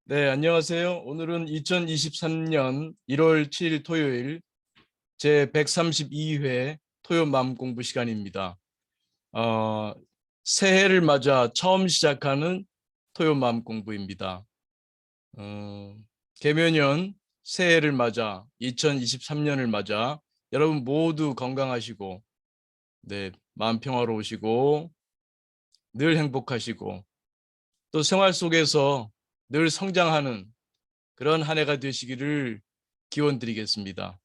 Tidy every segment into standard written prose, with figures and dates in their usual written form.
네, 안녕하세요. 오늘은 2023년 1월 7일 토요일 제 132회 토요 마음 공부 시간입니다. 어, 새해를 맞아 처음 시작하는 토요 마음 공부입니다. 어, 개묘년 새해를 맞아 2023년을 맞아 여러분 모두 건강하시고 네, 마음 평화로우시고 늘 행복하시고 또 생활 속에서 늘 성장하는 그런 한 해가 되시기를 기원 드리겠습니다.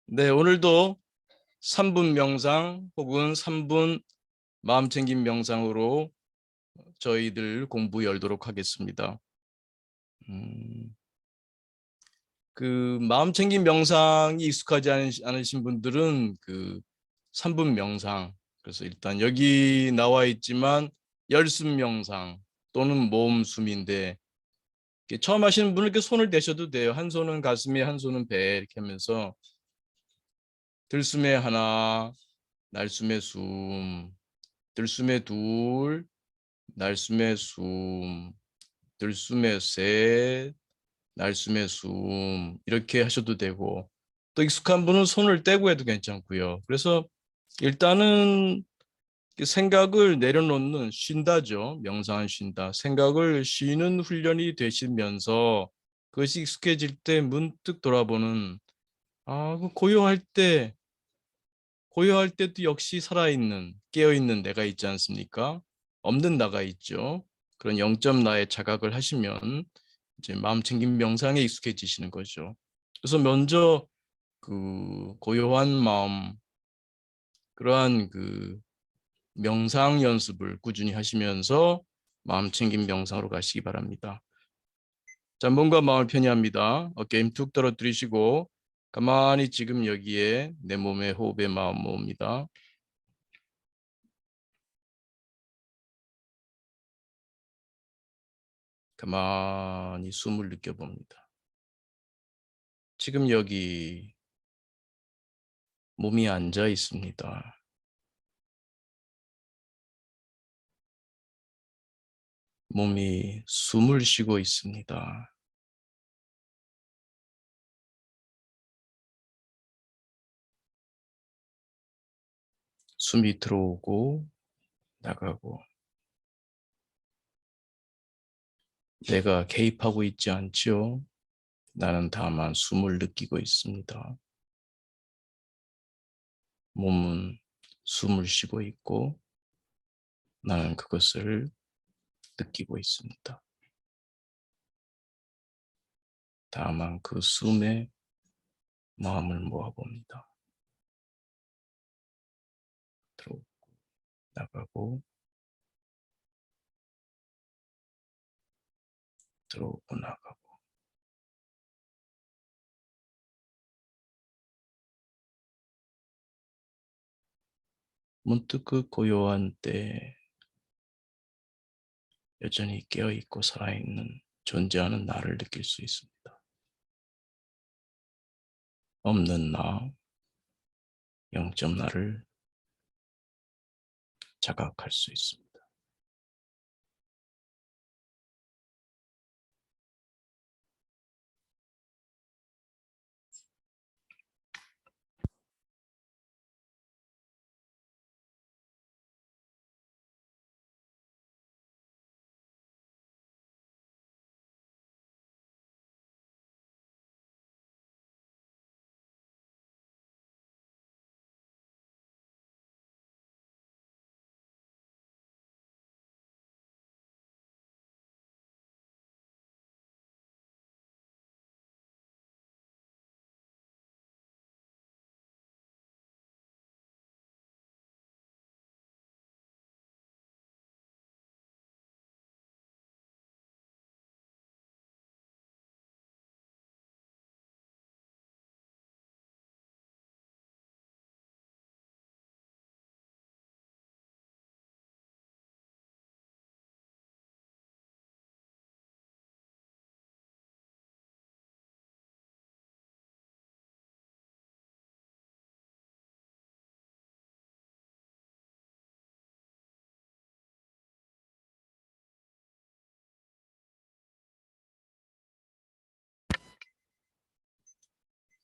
네, 오늘도 3분 명상 혹은 3분 마음챙김 명상으로 저희들 공부 열도록 하겠습니다. 음, 그 마음챙김 명상이 익숙하지 않으신 분들은 그 3분 명상, 그래서 일단 여기 나와 있지만 열숨 명상 또는 모음숨인데 처음 하시는 분은 이렇게 손을 대셔도 돼요. 한 손은 가슴에, 한 손은 배에 이렇게 하면서 들숨에 하나, 날숨에 숨, 들숨에 둘, 날숨에 숨, 들숨에 셋, 날숨에 숨 이렇게 하셔도 되고 또 익숙한 분은 손을 떼고 해도 괜찮고요. 그래서 일단은 생각을 내려놓는 쉰다죠. 명상은 쉰다. 생각을 쉬는 훈련이 되시면서 그것이 익숙해질 때 문득 돌아보는 그 고요할 때도 역시 살아있는, 깨어있는 내가 있지 않습니까? 없는 나가 있죠. 그런 영점 나의 자각을 하시면 이제 마음 챙김 명상에 익숙해지시는 거죠. 그래서 먼저 그 고요한 마음, 그러한 그 명상 연습을 꾸준히 하시면서 마음 챙김 명상으로 가시기 바랍니다. 자, 몸과 마음을 편히 합니다. 어깨 힘 툭 떨어뜨리시고 가만히 지금 여기에 내 몸의 호흡에 마음 모읍니다. 가만히 숨을 느껴봅니다. 지금 여기 몸이 앉아 있습니다. 몸이 숨을 쉬고 있습니다. 숨이 들어오고 나가고 내가 개입하고 있지 않지요. 나는 다만 숨을 느끼고 있습니다. 몸은 숨을 쉬고 있고 나는 그것을 느끼고 있습니다. 다만 그 숨에 마음을 모아봅니다. 들어오고 나가고 들어오고 나가고 문득 그 고요한 때 여전히 깨어있고 살아있는 존재하는 나를 느낄 수 있습니다. 없는 나, 영점 나를 자각할 수 있습니다.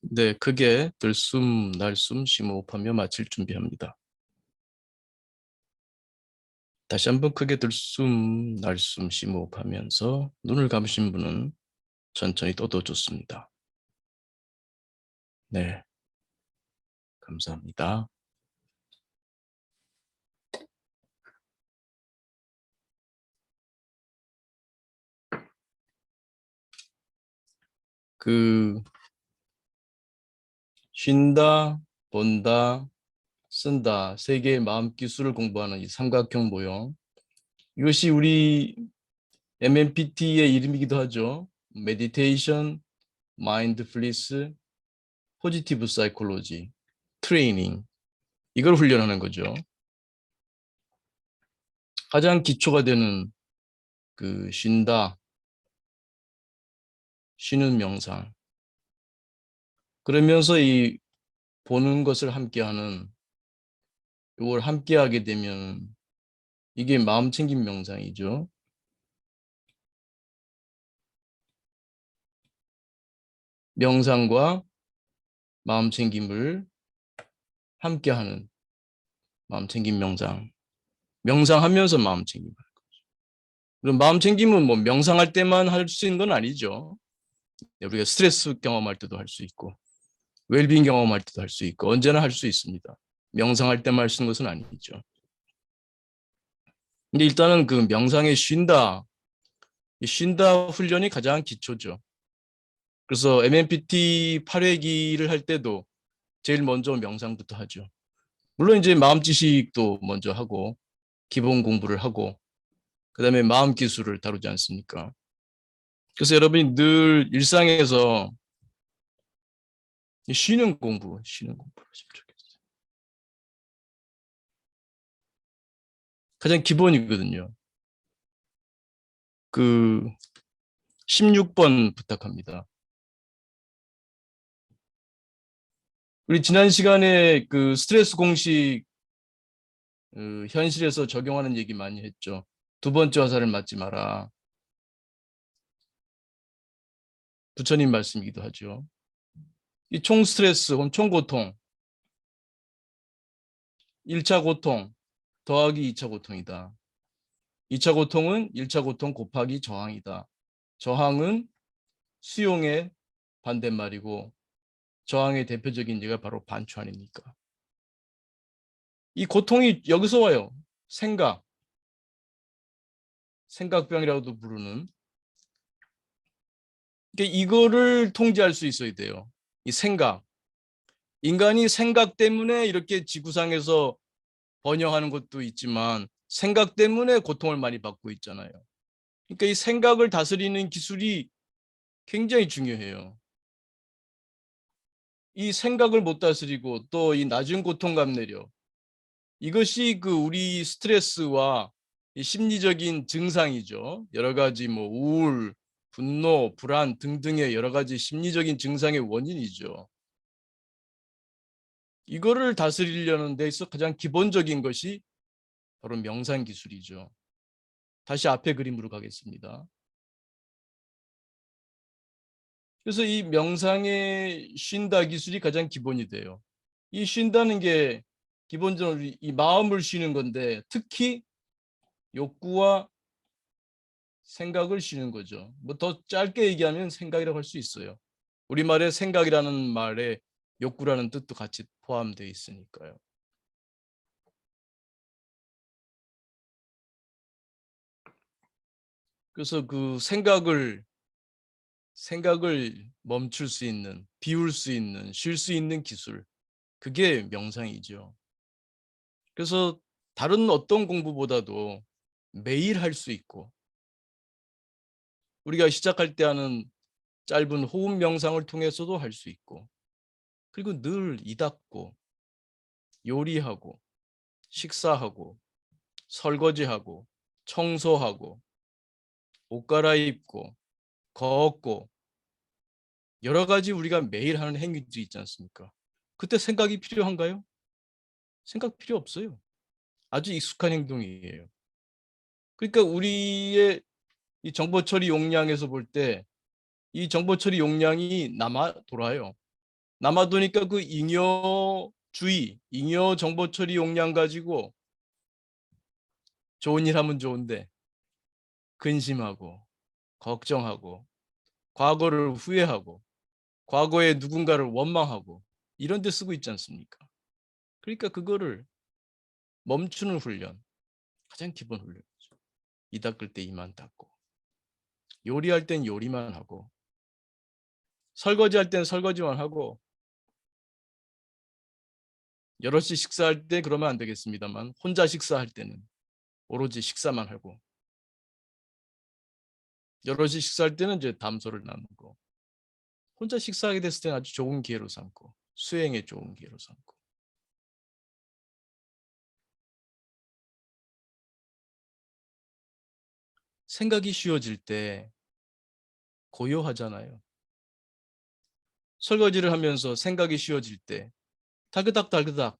네, 크게 들숨, 날숨, 심호흡하며 마칠 준비합니다. 다시 한번 크게 들숨, 날숨, 심호흡하면서 눈을 감으신 분은 천천히 떠도 좋습니다. 네, 감사합니다. 그 쉰다, 본다, 쓴다 세 개의 마음 기술을 공부하는 이 삼각형 모형, 이것이 우리 MMPT의 이름이기도 하죠. 메디테이션, 마인드풀니스, 포지티브 사이콜로지, 트레이닝, 이걸 훈련하는 거죠. 가장 기초가 되는 그 쉰다, 쉬는 명상. 그러면서 이 보는 것을 함께하는, 이걸 함께하게 되면 이게 마음 챙김 명상이죠. 명상과 마음 챙김을 함께하는 마음 챙김 명상. 명상하면서 마음 챙김. 그럼 마음 챙김은 뭐 명상할 때만 할 수 있는 건 아니죠. 우리가 스트레스 경험할 때도 할 수 있고, 웰빙 경험할 때도 할 수 있고, 언제나 할 수 있습니다. 명상할 때만 할 수 있는 것은 아니죠. 근데 일단은 그 명상에 쉰다, 이 쉰다 훈련이 가장 기초죠. 그래서 MMPT 8회기를 할 때도 제일 먼저 명상부터 하죠. 물론 이제 마음 지식도 먼저 하고, 기본 공부를 하고, 그다음에 마음 기술을 다루지 않습니까? 그래서 여러분이 늘 일상에서 쉬는 공부를 하시면 좋겠어요. 가장 기본이거든요. 그 16번 부탁합니다. 우리 지난 시간에 그 스트레스 공식 현실에서 적용하는 얘기 많이 했죠. 두 번째 화살을 맞지 마라. 부처님 말씀이기도 하죠. 이 총 스트레스, 혹은 총 고통, 1차 고통 더하기 2차 고통이다. 2차 고통은 1차 고통 곱하기 저항이다. 저항은 수용의 반대말이고, 저항의 대표적인 예가 바로 반추 아닙니까? 이 고통이 여기서 와요. 생각병이라고도 부르는. 그러니까 이거를 통제할 수 있어야 돼요. 이 생각. 인간이 생각 때문에 이렇게 지구상에서 번영하는 것도 있지만, 생각 때문에 고통을 많이 받고 있잖아요. 그러니까 이 생각을 다스리는 기술이 굉장히 중요해요. 이 생각을 못 다스리고 또 이 낮은 고통감 내려, 이것이 그 우리 스트레스와 이 심리적인 증상이죠. 여러 가지 뭐 우울, 분노, 불안 등등의 여러 가지 심리적인 증상의 원인이죠. 이거를 다스리려는 데 있어 가장 기본적인 것이 바로 명상 기술이죠. 다시 앞에 그림으로 가겠습니다. 그래서 이 명상의 쉰다 기술이 가장 기본이 돼요. 이 쉰다는 게 기본적으로 이 마음을 쉬는 건데, 특히 욕구와 생각을 쉬는 거죠. 뭐 더 짧게 얘기하면 생각이라고 할 수 있어요. 우리말에 생각이라는 말에 욕구라는 뜻도 같이 포함되어 있으니까요. 그래서 그 생각을 멈출 수 있는, 비울 수 있는, 쉴 수 있는 기술, 그게 명상이죠. 그래서 다른 어떤 공부보다도 매일 할 수 있고, 우리가 시작할 때 하는 짧은 호흡 명상을 통해서도 할 수 있고, 그리고 늘 이닦고 요리하고 식사하고 설거지하고 청소하고 옷 갈아입고 걷고 여러 가지 우리가 매일 하는 행위들이 있지 않습니까? 그때 생각이 필요한가요? 생각 필요 없어요. 아주 익숙한 행동이에요. 그러니까 우리의 이 정보 처리 용량에서 볼 때 이 정보 처리 용량이 남아 돌아요. 남아도니까 그 잉여주의, 잉여 정보 처리 용량 가지고 좋은 일 하면 좋은데 근심하고 걱정하고 과거를 후회하고 과거에 누군가를 원망하고 이런 데 쓰고 있지 않습니까? 그러니까 그거를 멈추는 훈련, 가장 기본 훈련이죠. 이 닦을 때 이만 닦고, 요리할 땐 요리만 하고, 설거지할 땐 설거지만 하고, 여럿이 식사할 때 그러면 안 되겠습니다만 혼자 식사할 때는 오로지 식사만 하고, 여럿이 식사할 때는 이제 담소를 나누고, 혼자 식사하게 됐을 때는 아주 좋은 기회로 삼고, 수행에 좋은 기회로 삼고. 생각이 쉬워질 때 고요하잖아요. 설거지를 하면서 생각이 쉬워질 때 달그닥 달그닥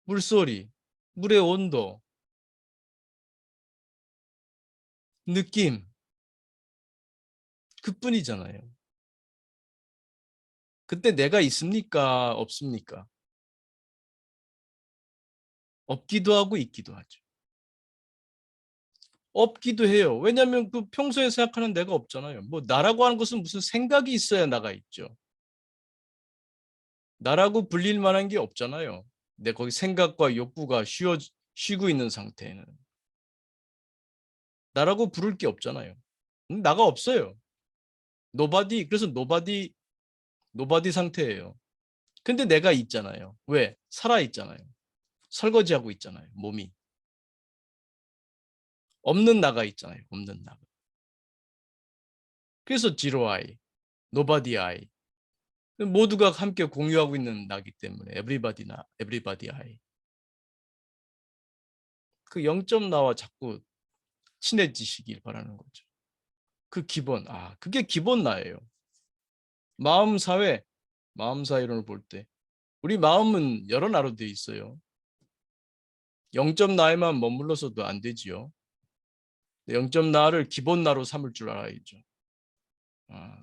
물소리, 물의 온도, 느낌 그뿐이잖아요. 그때 내가 있습니까? 없습니까? 없기도 하고 있기도 하죠. 없기도 해요. 왜냐하면 그 평소에 생각하는 내가 없잖아요. 뭐 나라고 하는 것은 무슨 생각이 있어야 나가 있죠. 나라고 불릴 만한 게 없잖아요. 내 거기 생각과 욕구가 쉬고 있는 상태에는 나라고 부를 게 없잖아요. 나가 없어요. 노바디 그래서 노바디 상태예요. 근데 내가 있잖아요. 왜? 살아 있잖아요. 설거지하고 있잖아요. 몸이 없는 나가 있잖아요. 없는 나가. 그래서 zero I, nobody I 모두가 함께 공유하고 있는 나기 때문에 everybody I 그 0점 나와 자꾸 친해지시길 바라는 거죠. 그 기본 그게 기본 나예요. 마음 사회 마음 사회론을 볼 때 우리 마음은 여러 나로 되어 있어요. 0점 나에만 머물러서도 안 되지요. 0점 나를 기본 나로 삼을 줄 알아야죠.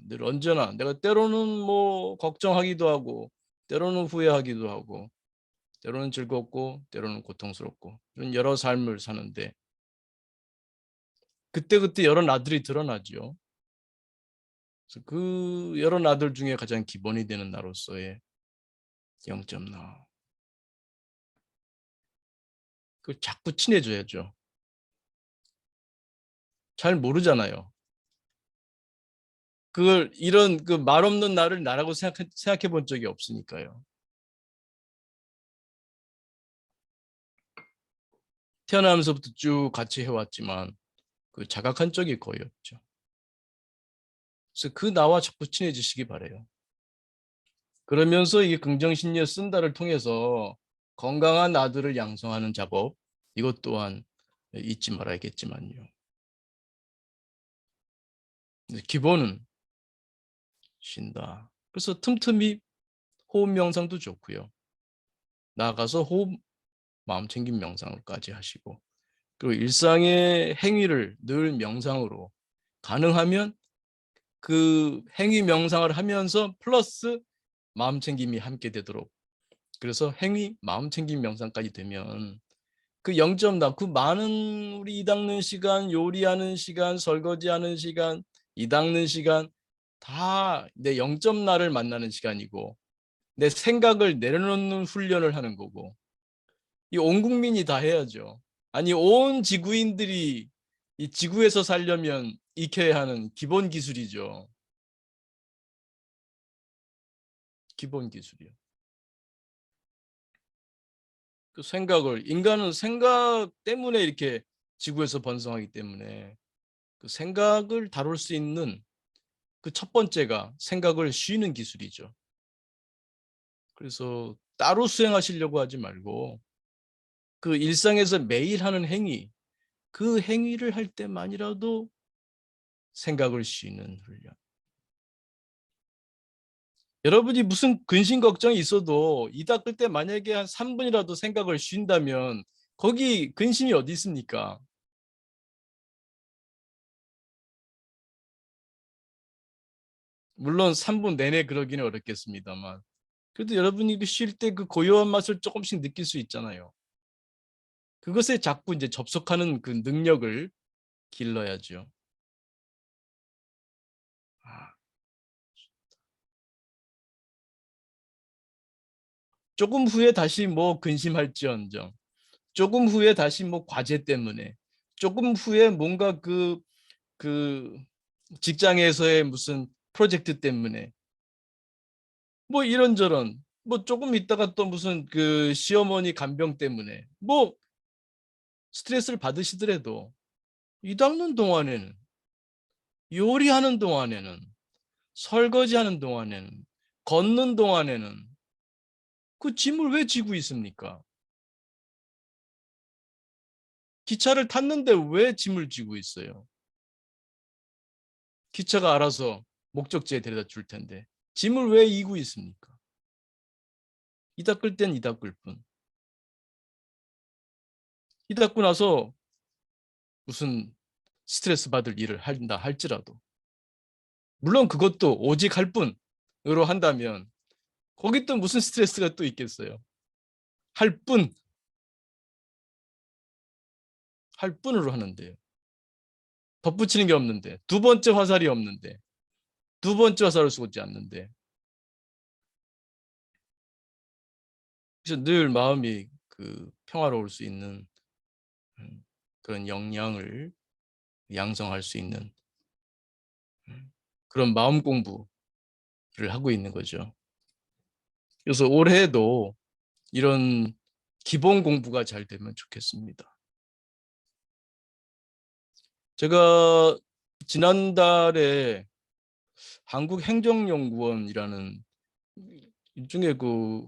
늘 언제나 내가 때로는 뭐 걱정하기도 하고 때로는 후회하기도 하고 때로는 즐겁고 때로는 고통스럽고 이런 여러 삶을 사는데 그때그때 여러 나들이 드러나죠. 그래서 그 여러 나들 중에 가장 기본이 되는 나로서의 0점 나. 그 자꾸 친해져야죠. 잘 모르잖아요. 그걸 이런 그 말 없는 나를 나라고 생각해 본 적이 없으니까요. 태어나면서부터 쭉 같이 해왔지만 그 자각한 적이 거의 없죠. 그래서 그 나와 자꾸 친해지시기 바래요. 그러면서 이 긍정심리의 쓴다를 통해서 건강한 아들을 양성하는 작업 이것 또한 잊지 말아야겠지만요. 기본은 쉰다. 그래서 틈틈이 호흡 명상도 좋고요. 나아가서 호흡 마음 챙김 명상을까지 하시고 그리고 일상의 행위를 늘 명상으로 가능하면 그 행위 명상을 하면서 플러스 마음 챙김이 함께 되도록 그래서 행위 마음 챙김 명상까지 되면 그 0점 그 많은 우리 이 닦는 시간, 요리하는 시간, 설거지하는 시간, 이 닦는 시간 다 내 0점 나를 만나는 시간이고 내 생각을 내려놓는 훈련을 하는 거고 이 온 국민이 다 해야죠. 아니 온 지구인들이 이 지구에서 살려면 익혀야 하는 기본 기술이죠. 기본 기술이요. 그 생각을 인간은 생각 때문에 이렇게 지구에서 번성하기 때문에 그 생각을 다룰 수 있는 그 첫 번째가 생각을 쉬는 기술이죠. 그래서 따로 수행하시려고 하지 말고 그 일상에서 매일 하는 행위, 그 행위를 할 때만이라도 생각을 쉬는 훈련. 여러분이 무슨 근심 걱정이 있어도 이 닦을 때 만약에 한 3분이라도 생각을 쉰다면 거기 근심이 어디 있습니까? 물론 3분 내내 그러기는 어렵겠습니다만 그래도 여러분이 그 쉴 때 그 고요한 맛을 조금씩 느낄 수 있잖아요. 그것에 자꾸 이제 접속하는 그 능력을 길러야죠. 아, 조금 후에 다시 뭐 근심할지언정, 조금 후에 다시 뭐 과제 때문에, 조금 후에 뭔가 그 직장에서의 무슨 프로젝트 때문에, 뭐 이런저런, 뭐 조금 있다가 또 무슨 그 시어머니 간병 때문에, 뭐 스트레스를 받으시더라도 이 닦는 동안에는, 요리하는 동안에는, 설거지하는 동안에는, 걷는 동안에는 그 짐을 왜 지고 있습니까? 기차를 탔는데 왜 짐을 지고 있어요? 기차가 알아서 목적지에 데려다 줄 텐데 짐을 왜 이고 있습니까? 이 닦을 땐 이 닦을 뿐. 이 닦고 나서 무슨 스트레스 받을 일을 한다 할지라도, 물론 그것도 오직 할 뿐으로 한다면 거기 또 무슨 스트레스가 또 있겠어요? 할 뿐, 할 뿐으로 하는데요. 덧붙이는 게 없는데, 두 번째 화살이 없는데, 두 번째 화살을 쏘지 않는데. 그래서 늘 마음이 그 평화로울 수 있는 그런 역량을 양성할 수 있는 그런 마음 공부를 하고 있는 거죠. 그래서 올해도 이런 기본 공부가 잘 되면 좋겠습니다. 제가 지난달에 한국행정연구원이라는 일종의 그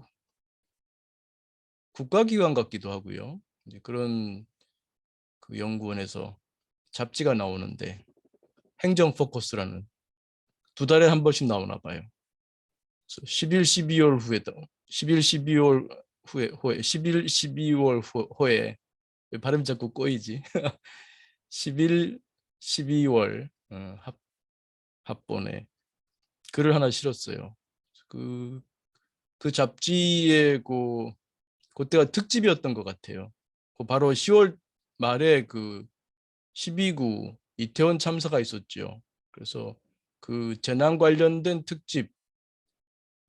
국가기관 같기도 하고요. 이제 그런 그 연구원에서 잡지가 나오는데, 행정 포커스라는, 두 달에 한 번씩 나오나 봐요. 10일, 12월 후에, 10일, 12월 후에 10일, 12월 후에, 왜 발음이 자꾸 꼬이지? 10일, 12월 합본에 글을 하나 실었어요. 그, 그 잡지의 그때가 특집이었던 것 같아요. 그 바로 10월 말에 그 12구 이태원 참사가 있었죠. 그래서 그 재난 관련된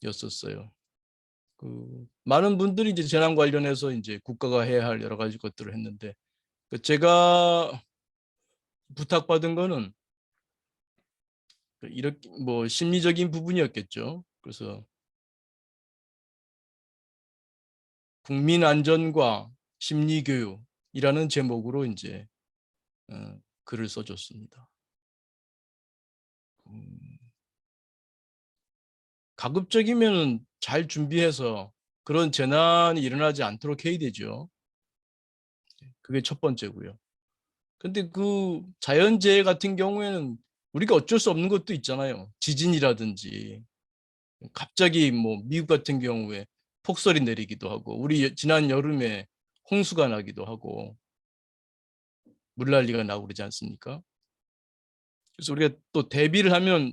특집이었었어요. 그 많은 분들이 이제 재난 관련해서 이제 국가가 해야 할 여러 가지 것들을 했는데, 그 제가 부탁받은 거는 이렇게 뭐 심리적인 부분이었겠죠. 그래서 국민 안전과 심리 교육이라는 제목으로 이제 글을 써줬습니다. 음, 가급적이면 잘 준비해서 그런 재난이 일어나지 않도록 해야 되죠. 그게 첫 번째고요. 근데 그 자연재해 같은 경우에는 우리가 어쩔 수 없는 것도 있잖아요. 지진이라든지 갑자기 뭐 미국 같은 경우에 폭설이 내리기도 하고, 우리 지난 여름에 홍수가 나기도 하고 물난리가 나고 그러지 않습니까? 그래서 우리가 또 대비를 하면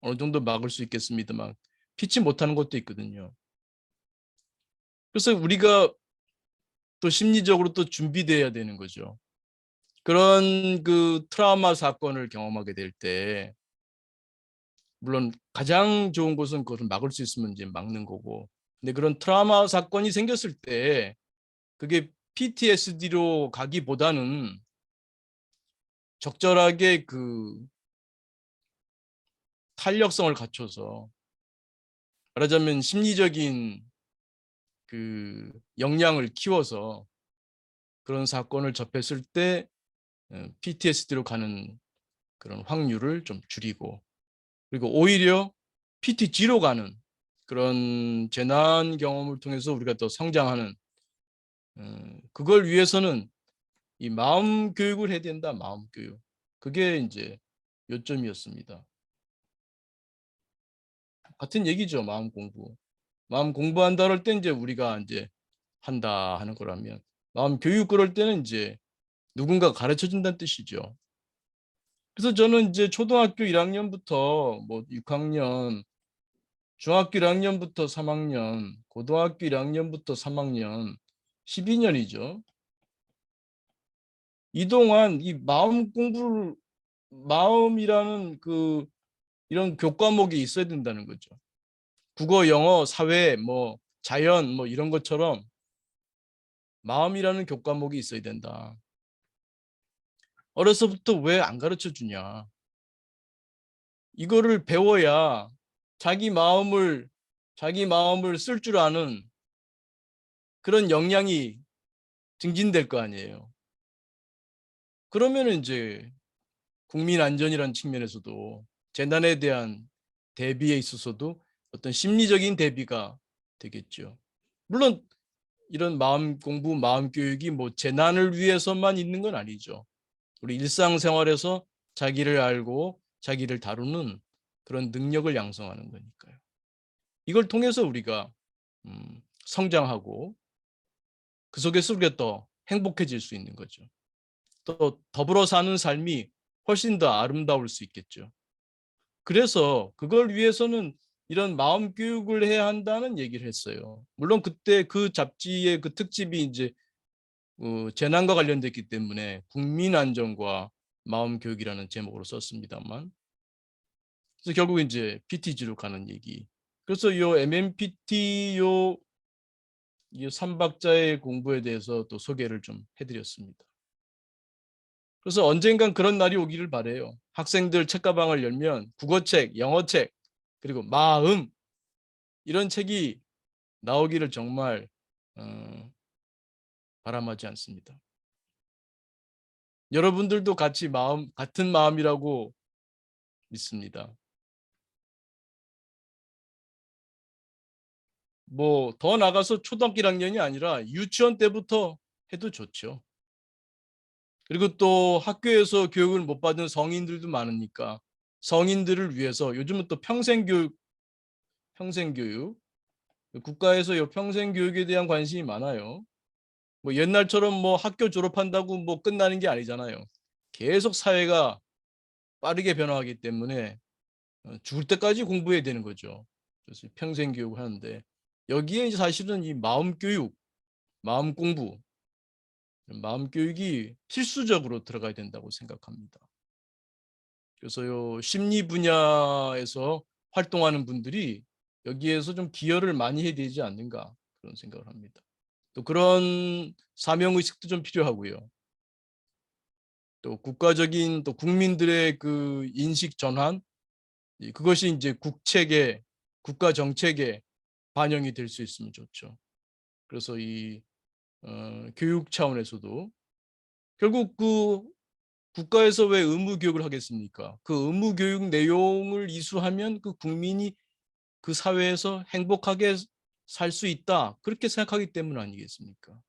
어느 정도 막을 수 있겠습니다만 피치 못하는 것도 있거든요. 그래서 우리가 또 심리적으로 또 준비돼야 되는 거죠. 그런 그 트라우마 사건을 경험하게 될 때, 물론 가장 좋은 것은 그것을 막을 수 있으면 이제 막는 거고, 근데 그런 트라우마 사건이 생겼을 때 그게 PTSD로 가기보다는 적절하게 그 탄력성을 갖춰서, 말하자면 심리적인 그 역량을 키워서 그런 사건을 접했을 때 PTSD로 가는 그런 확률을 좀 줄이고, 그리고 오히려 PTG로 가는 그런 재난 경험을 통해서 우리가 더 성장하는, 그걸 위해서는 이 마음 교육을 해야 된다. 마음 교육. 그게 이제 요점이었습니다. 같은 얘기죠. 마음 공부. 마음 공부한다 할 때 이제 우리가 이제 한다 하는 거라면, 마음 교육 그럴 때는 이제 누군가 가르쳐 준다는 뜻이죠. 그래서 저는 이제 초등학교 1학년부터 뭐 6학년 중학교 1학년부터 3학년, 고등학교 1학년부터 3학년, 12년이죠. 이동안 이 마음 공부를, 마음이라는 이런 교과목이 있어야 된다는 거죠. 국어, 영어, 사회, 뭐 자연, 뭐 이런 것처럼 마음이라는 교과목이 있어야 된다. 어려서부터 왜 안 가르쳐 주냐? 이거를 배워야 자기 마음을 쓸 줄 아는 그런 역량이 증진될 거 아니에요. 그러면 이제 국민 안전이라는 측면에서도 재난에 대한 대비에 있어서도 어떤 심리적인 대비가 되겠죠. 물론 이런 마음 공부, 마음 교육이 뭐 재난을 위해서만 있는 건 아니죠. 우리 일상생활에서 자기를 알고 자기를 다루는 그런 능력을 양성하는 거니까요. 이걸 통해서 우리가 성장하고 그 속에서 우리가 더 행복해질 수 있는 거죠. 또 더불어 사는 삶이 훨씬 더 아름다울 수 있겠죠. 그래서 그걸 위해서는 이런 마음 교육을 해야 한다는 얘기를 했어요. 물론 그때 그 잡지의 그 특집이 이제 재난과 관련됐기 때문에 국민 안전과 마음 교육이라는 제목으로 썼습니다만, 그래서 결국 이제 PTG로 가는 얘기. 그래서 요 MMPT 이 3박자의 공부에 대해서 또 소개를 좀 해드렸습니다. 그래서 언젠간 그런 날이 오기를 바래요. 학생들 책가방을 열면 국어책, 영어책, 그리고 마음 이런 책이 나오기를 정말 바람하지 않습니다. 여러분들도 같은 마음이라고 믿습니다. 뭐 더 나가서 초등학교 1학년이 아니라 유치원 때부터 해도 좋죠. 그리고 또 학교에서 교육을 못 받은 성인들도 많으니까 성인들을 위해서 요즘은 또 평생교육, 국가에서 이 평생교육에 대한 관심이 많아요. 뭐 옛날처럼 뭐 학교 졸업한다고 뭐 끝나는 게 아니잖아요. 계속 사회가 빠르게 변화하기 때문에 죽을 때까지 공부해야 되는 거죠. 그래서 평생교육을 하는데 여기에 이제 사실은 이 마음교육, 마음공부, 마음교육이 필수적으로 들어가야 된다고 생각합니다. 그래서 요 심리 분야에서 활동하는 분들이 여기에서 좀 기여를 많이 해야 되지 않는가 그런 생각을 합니다. 또 그런 사명의식도 좀 필요하고요. 또 국가적인 또 국민들의 그 인식 전환, 그것이 이제 국가 정책에 반영이 될 수 있으면 좋죠. 그래서 이 교육 차원에서도 결국 그 국가에서 왜 의무 교육을 하겠습니까? 그 의무 교육 내용을 이수하면 그 국민이 그 사회에서 행복하게 살 수 있다. 그렇게 생각하기 때문 아니겠습니까?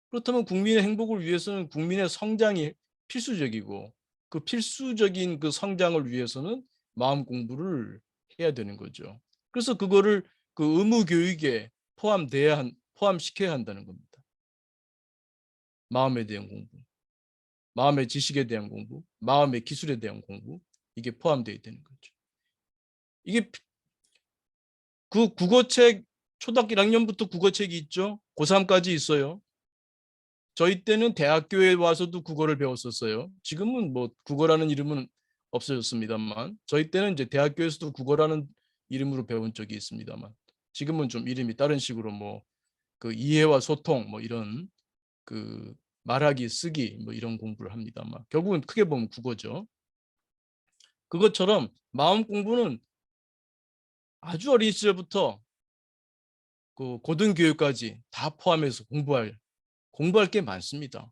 그렇다면 국민의 행복을 위해서는 국민의 성장이 필수적이고 그 필수적인 그 성장을 위해서는 마음 공부를 해야 되는 거죠. 그래서 그거를 그 의무 교육에 포함시켜야 한다는 겁니다. 마음에 대한 공부, 마음의 지식에 대한 공부, 마음의 기술에 대한 공부 이게 포함되어야 되는 거죠. 이게 그 국어책 초등학교 1학년부터 국어책이 있죠. 고3까지 있어요. 저희 때는 대학교에 와서도 국어를 배웠었어요. 지금은 뭐 국어라는 이름은 없어졌습니다만 저희 때는 이제 대학교에서도 국어라는 이름으로 배운 적이 있습니다만 지금은 좀 이름이 다른 식으로 뭐 그 이해와 소통 뭐 이런 그 말하기 쓰기 뭐 이런 공부를 합니다만 결국은 크게 보면 국어죠. 그것처럼 마음 공부는 아주 어린 시절부터 그 고등교육까지 다 포함해서 공부할 게 많습니다.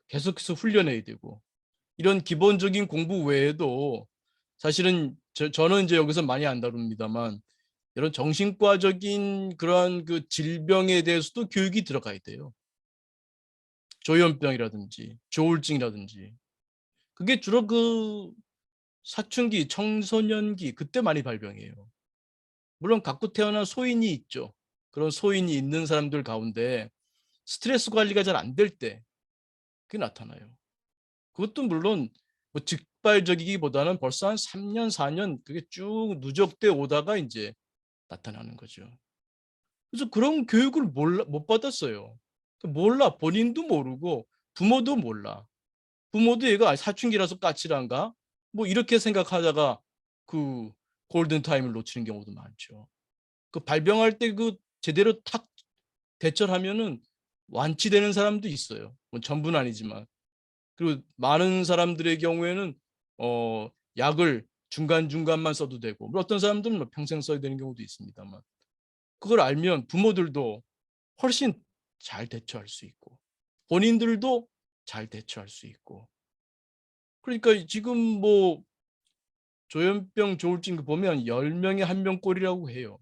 계속해서 훈련해야 되고 이런 기본적인 공부 외에도 사실은 저는 이제 여기서 많이 안 다룹니다만 이런 정신과적인 그러한 그 질병에 대해서도 교육이 들어가야 돼요. 조현병이라든지 조울증이라든지 그게 주로 그 사춘기, 청소년기 그때 많이 발병해요. 물론 갖고 태어난 소인이 있죠. 그런 소인이 있는 사람들 가운데 스트레스 관리가 잘 안 될 때 그게 나타나요. 그것도 물론 뭐 즉발적이기보다는 벌써 한 3년, 4년 그게 쭉 누적돼 오다가 이제 나타나는 거죠. 그래서 그런 교육을 못 받았어요. 몰라. 본인도 모르고 부모도 몰라. 부모도 얘가 사춘기라서 까칠한가? 뭐 이렇게 생각하다가 그 골든 타임을 놓치는 경우도 많죠. 그 발병할 때 그 제대로 탁 대처하면은 완치되는 사람도 있어요. 뭐 전부는 아니지만. 그리고 많은 사람들의 경우에는 약을 중간중간만 써도 되고, 어떤 사람들은 뭐 평생 써야 되는 경우도 있습니다만, 그걸 알면 부모들도 훨씬 잘 대처할 수 있고 본인들도 잘 대처할 수 있고. 그러니까 지금 뭐 조현병 조울증 보면 10명에 1명꼴이라고 해요.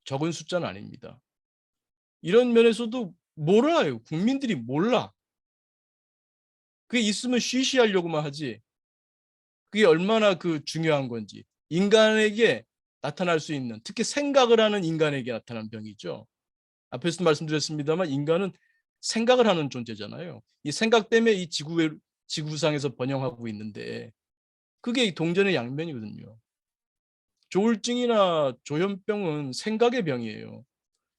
적은 숫자는 아닙니다. 이런 면에서도 몰라요. 국민들이 몰라. 그게 있으면 쉬쉬하려고만 하지. 그게 얼마나 그 중요한 건지. 인간에게 나타날 수 있는, 특히 생각을 하는 인간에게 나타난 병이죠. 앞에서 말씀드렸습니다만 인간은 생각을 하는 존재잖아요. 이 생각 때문에 이 지구상에서 번영하고 있는데 그게 동전의 양면이거든요. 조울증이나 조현병은 생각의 병이에요.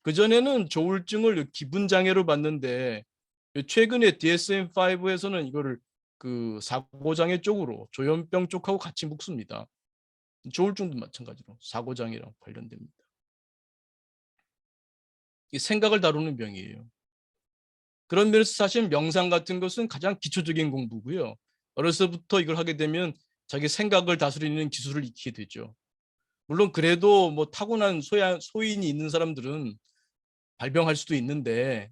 그전에는 조울증을 기분장애로 봤는데 최근에 DSM-5에서는 이거를 그 사고장애 쪽으로 조현병 쪽하고 같이 묶습니다. 조울증도 마찬가지로 사고장애랑 관련됩니다. 이 생각을 다루는 병이에요. 그런 면에서 사실 명상 같은 것은 가장 기초적인 공부고요. 어려서부터 이걸 하게 되면 자기 생각을 다스리는 기술을 익히게 되죠. 물론 그래도 뭐 타고난 소인이 있는 사람들은 발병할 수도 있는데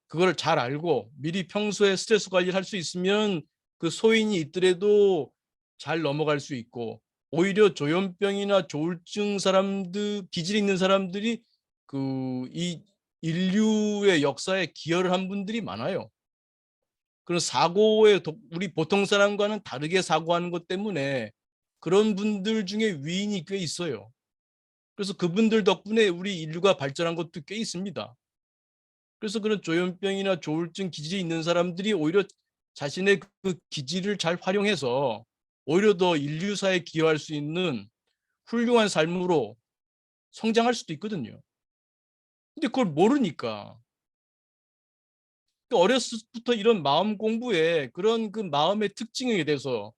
그걸 잘 알고 미리 평소에 스트레스 관리를 할 수 있으면 그 소인이 있더라도 잘 넘어갈 수 있고, 오히려 조현병이나 조울증 사람들, 기질이 있는 사람들이 그 이 인류의 역사에 기여를 한 분들이 많아요. 그런 사고에 우리 보통 사람과는 다르게 사고하는 것 때문에 그런 분들 중에 위인이 꽤 있어요. 그래서 그분들 덕분에 우리 인류가 발전한 것도 꽤 있습니다. 그래서 그런 조현병이나 조울증 기질이 있는 사람들이 오히려 자신의 그 기질을 잘 활용해서 오히려 더 인류사에 기여할 수 있는 훌륭한 삶으로 성장할 수도 있거든요. 근데 그걸 모르니까. 어렸을 때부터 이런 마음 공부에 그런 그 마음의 특징에 대해서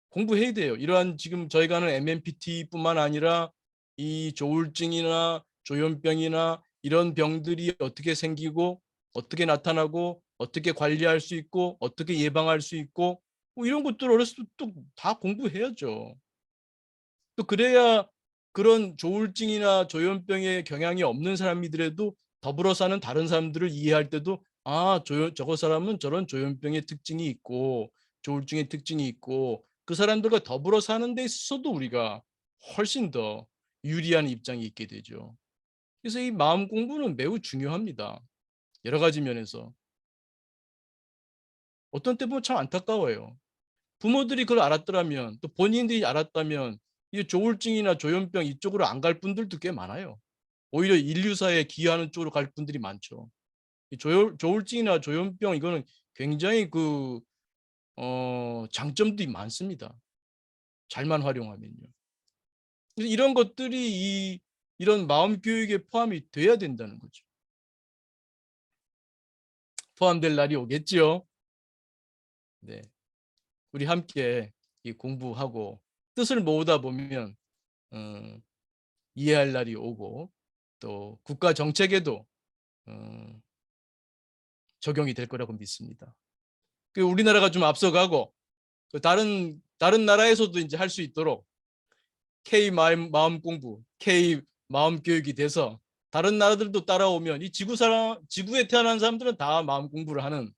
공부해야 돼요. 이러한 지금 저희가 하는 MMPT뿐만 아니라 이 조울증이나 조현병이나 이런 병들이 어떻게 생기고 어떻게 나타나고 어떻게 관리할 수 있고 어떻게 예방할 수 있고 뭐 이런 것들 어렸을 때 다 공부해야죠. 또 그래야 그런 조울증이나 조현병의 경향이 없는 사람이더라도 더불어 사는 다른 사람들을 이해할 때도 저거 사람은 저런 조현병의 특징이 있고 조울증의 특징이 있고 그 사람들과 더불어 사는 데 있어서도 우리가 훨씬 더 유리한 입장이 있게 되죠. 그래서 이 마음 공부는 매우 중요합니다. 여러 가지 면에서. 어떤 때 보면 참 안타까워요. 부모들이 그걸 알았더라면 또 본인들이 알았다면 이 조울증이나 조현병 이쪽으로 안 갈 분들도 꽤 많아요. 오히려 인류사에 기여하는 쪽으로 갈 분들이 많죠. 이 조울증이나 조현병 이거는 굉장히 장점들이 많습니다. 잘만 활용하면요. 그래서 이런 것들이 이런 마음 교육에 포함이 돼야 된다는 거죠. 포함될 날이 오겠지요. 네, 우리 함께 이 공부하고 뜻을 모으다 보면 어, 이해할 날이 오고 또 국가 정책에도 어, 적용이 될 거라고 믿습니다. 우리나라가 좀 앞서가고 다른 나라에서도 이제 할 수 있도록 K 마음 공부, K 마음 교육이 돼서 다른 나라들도 따라오면 이 지구에 태어난 사람들은 다 마음 공부를 하는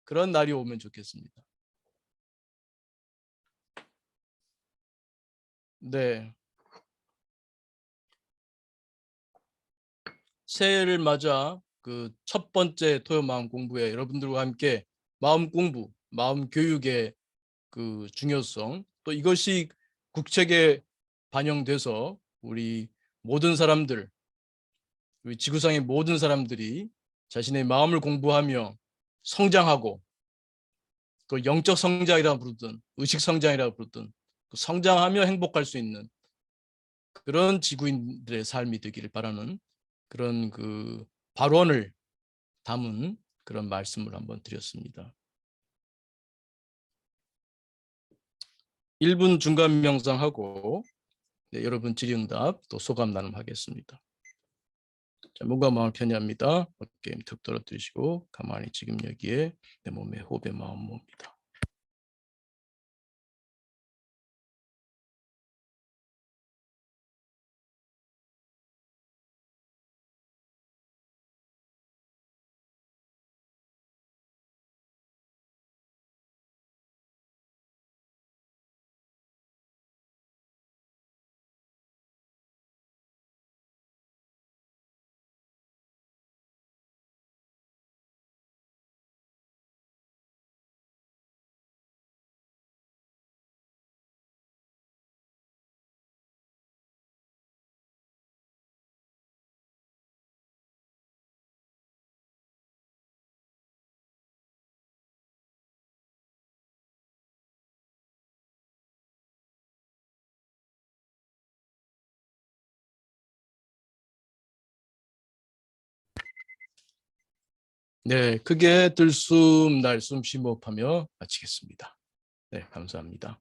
그런 날이 오면 좋겠습니다. 네, 새해를 맞아 그 첫 번째 토요 마음 공부에 여러분들과 함께 마음 공부, 마음 교육의 그 중요성 또 이것이 국책에 반영돼서 우리 모든 사람들, 우리 지구상의 모든 사람들이 자신의 마음을 공부하며 성장하고 그 영적 성장이라 부르든 의식 성장이라 부르든 그 성장하며 행복할 수 있는 그런 지구인들의 삶이 되기를 바라는 그런 그 발언을 담은 그런 말씀을 한번 드렸습니다. 1분 중간 명상하고 네, 여러분 질의응답 또 소감 나눔하겠습니다. 자, 몸과 마음을 편히합니다. 어깨 툭 떨어뜨리시고 가만히 지금 여기에 내 몸에 호흡의 마음 모읍니다. 네, 크게 들숨 날숨 심호흡하며 마치겠습니다. 네, 감사합니다.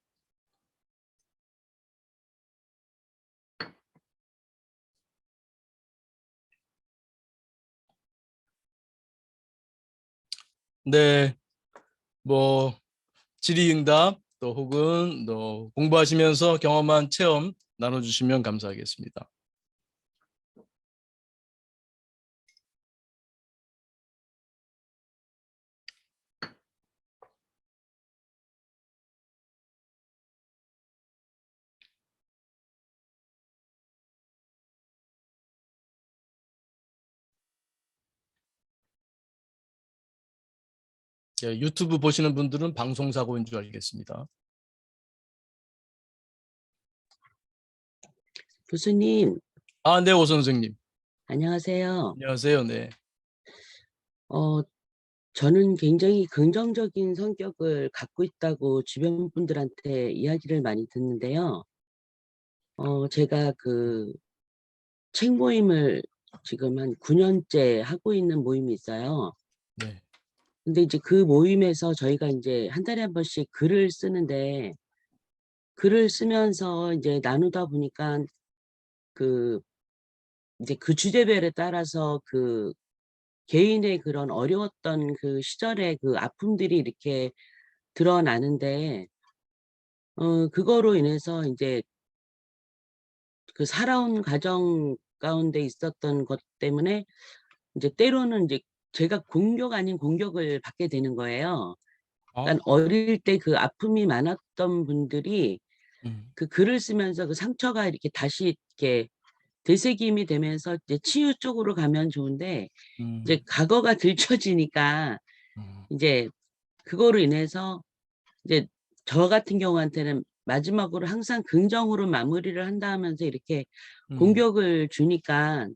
네, 뭐 질의응답 또 혹은 또 공부하시면서 경험한 체험 나눠주시면 감사하겠습니다. 네, 유튜브 보시는 분들은 방송사고인 줄 알겠습니다. 교수님, 네, 오 선생님. 안녕하세요. 안녕하세요. 네. 저는 굉장히 긍정적인 성격을 갖고 있다고 주변 분들한테 이야기를 많이 듣는데요. 제가 그 책 모임을 지금 한 9년째 하고 있는 모임이 있어요. 네. 근데 이제 그 모임에서 저희가 이제 한 달에 한 번씩 글을 쓰는데, 글을 쓰면서 이제 나누다 보니까 그 이제 그 주제별에 따라서 그 개인의 그런 어려웠던 그 시절의 그 아픔들이 이렇게 드러나는데, 그거로 인해서 이제 그 살아온 과정 가운데 있었던 것 때문에 이제 때로는 이제 제가 공격 아닌 공격을 받게 되는 거예요. 아, 그러니까 어릴 때 그 아픔이 많았던 분들이 음, 그 글을 쓰면서 그 상처가 이렇게 다시 이렇게 되새김이 되면서 이제 치유 쪽으로 가면 좋은데, 이제 음, 과거가 들춰지니까 음, 이제 그거로 인해서 이제 저 같은 경우한테는 마지막으로 항상 긍정으로 마무리를 한다 하면서 이렇게 음, 공격을 주니까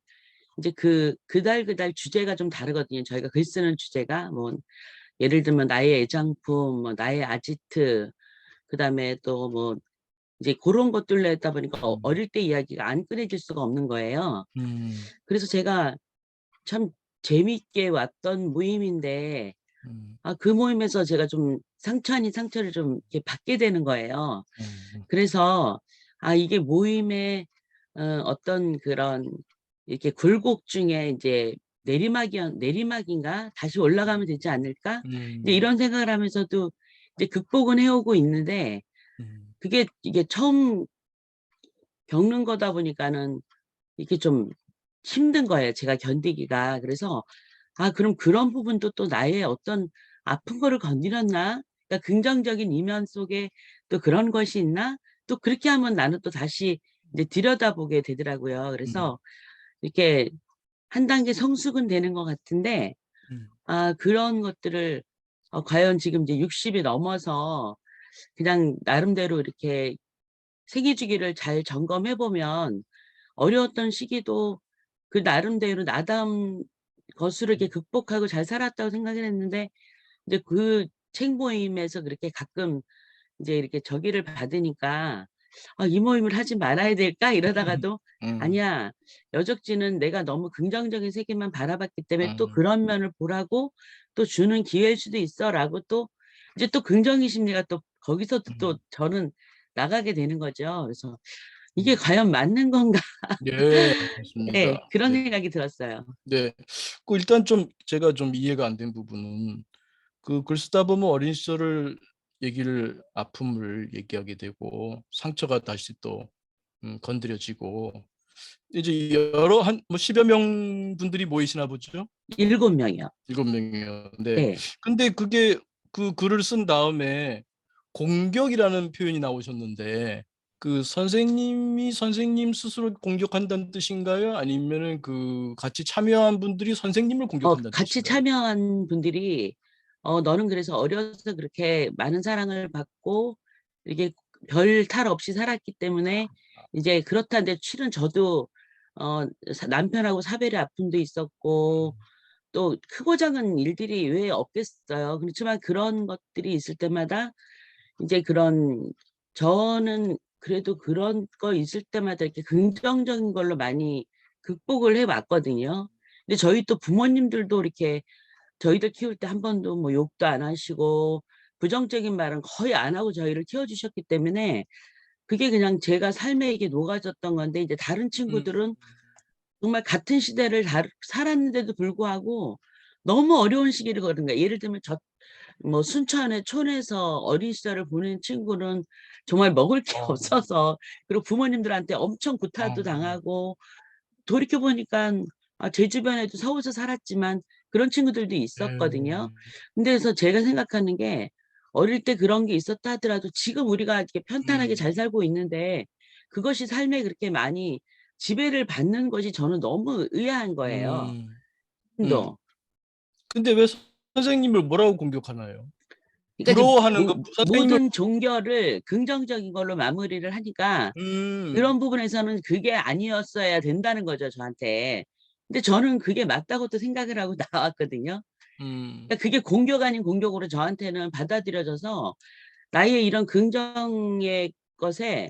이제 그달 주제가 좀 다르거든요. 저희가 글 쓰는 주제가 뭐 예를 들면 나의 애장품, 뭐 나의 아지트, 그다음에 또 뭐 이제 그런 것들로 했다 보니까 어릴 때 이야기가 안 꺼내질 수가 없는 거예요. 음, 그래서 제가 참 재미있게 왔던 모임인데, 음, 그 모임에서 제가 좀 상처 아닌 상처를 좀 이렇게 받게 되는 거예요. 음, 그래서 이게 모임의 어떤 그런 이렇게 굴곡 중에 이제 내리막인가 다시 올라가면 되지 않을까, 이제 음, 이런 생각을 하면서도 이제 극복은 해오고 있는데, 그게 이게 처음 겪는 거다 보니까는 이게 좀 힘든 거예요, 제가 견디기가. 그래서 그럼 그런 부분도 또 나의 어떤 아픈 거를 건드렸나? 그러니까 긍정적인 이면 속에 또 그런 것이 있나? 또 그렇게 하면 나는 또 다시 이제 들여다보게 되더라고요. 음, 그래서 이렇게 한 단계 성숙은 되는 것 같은데, 음, 그런 것들을 과연 지금 이제 60이 넘어서 그냥 나름대로 이렇게 생애주기를 잘 점검해 보면 어려웠던 시기도 그 나름대로 나담 것으로 이렇게 극복하고 잘 살았다고 생각을 했는데, 이제 그 책 모임에서 그렇게 가끔 이제 이렇게 저기를 받으니까 이 모임을 하지 말아야 될까?' 이러다가도 음. '아니야. 여적지는 내가 너무 긍정적인 세계만 바라봤기 때문에 또 음. 그런 면을 보라고 또 주는 기회일 수도 있어.'라고 또 이제 또 긍정의 심리가 또 거기서 또 음. 저는 나가게 되는 거죠. 그래서 '이게 음. 과연 맞는 건가?' 예. 예. 맞습니다. 그런 네. 생각이 들었어요. 네. 그 일단 좀 제가 좀 이해가 안 된 부분은 그 글 쓰다 보면 어린 시절을 얘기를 아픔을 얘기하게 되고 상처가 다시 또 건드려지고 이제 여러 한 뭐 10여 명 분들이 모이시나 보죠? 7 명이요. 7 명이요. 네. 네. 근데 그게 그 글을 쓴 다음에 공격이라는 표현이 나오셨는데 그 선생님이 선생님 스스로 공격한다는 뜻인가요? 아니면은 그 같이 참여한 분들이 선생님을 공격한다는 같이 뜻인가요? 참여한 분들이 "너는 그래서 어려서 그렇게 많은 사랑을 받고 이게 별 탈 없이 살았기 때문에 이제 그렇다는데 실은 저도 남편하고 사별의 아픔도 있었고 음. 또 크고 작은 일들이 왜 없겠어요. 그렇지만 그런 것들이 있을 때마다 이제 그런 저는 그래도 그런 거 있을 때마다 이렇게 긍정적인 걸로 많이 극복을 해 왔거든요. 근데 저희 또 부모님들도 이렇게 저희들 키울 때 한 번도 뭐 욕도 안 하시고 부정적인 말은 거의 안 하고 저희를 키워 주셨기 때문에 그게 그냥 제가 삶에 이게 녹아졌던 건데 이제 다른 음. 친구들은 정말 같은 시대를 살았는데도 불구하고 너무 어려운 시기를 거는 거예요. 예를 들면 뭐 순천의 촌에서 어린 시절을 보낸 친구는 정말 먹을 게 어. 없어서 그리고 부모님들한테 엄청 구타도 어. 당하고 돌이켜 보니깐 제 주변에도 서울서 살았지만 그런 친구들도 있었거든요. 네. 근데 그래서 제가 생각하는 게 어릴 때 그런 게 있었다 하더라도 지금 우리가 이렇게 편탄하게 음. 잘 살고 있는데 그것이 삶에 그렇게 많이 지배를 받는 것이 저는 너무 의아한 거예요. 음. 음. 지금도. 근데 왜 선생님을 뭐라고 공격하나요? 그러니까 이제 부러워하는 거 선생님을 모든 종교를 긍정적인 걸로 마무리를 하니까 음. 그런 부분에서는 그게 아니었어야 된다는 거죠, 저한테. 근데 저는 그게 맞다고 또 생각을 하고 나왔거든요. 음. 그러니까 그게 공격 아닌 공격으로 저한테는 받아들여져서 나의 이런 긍정의 것에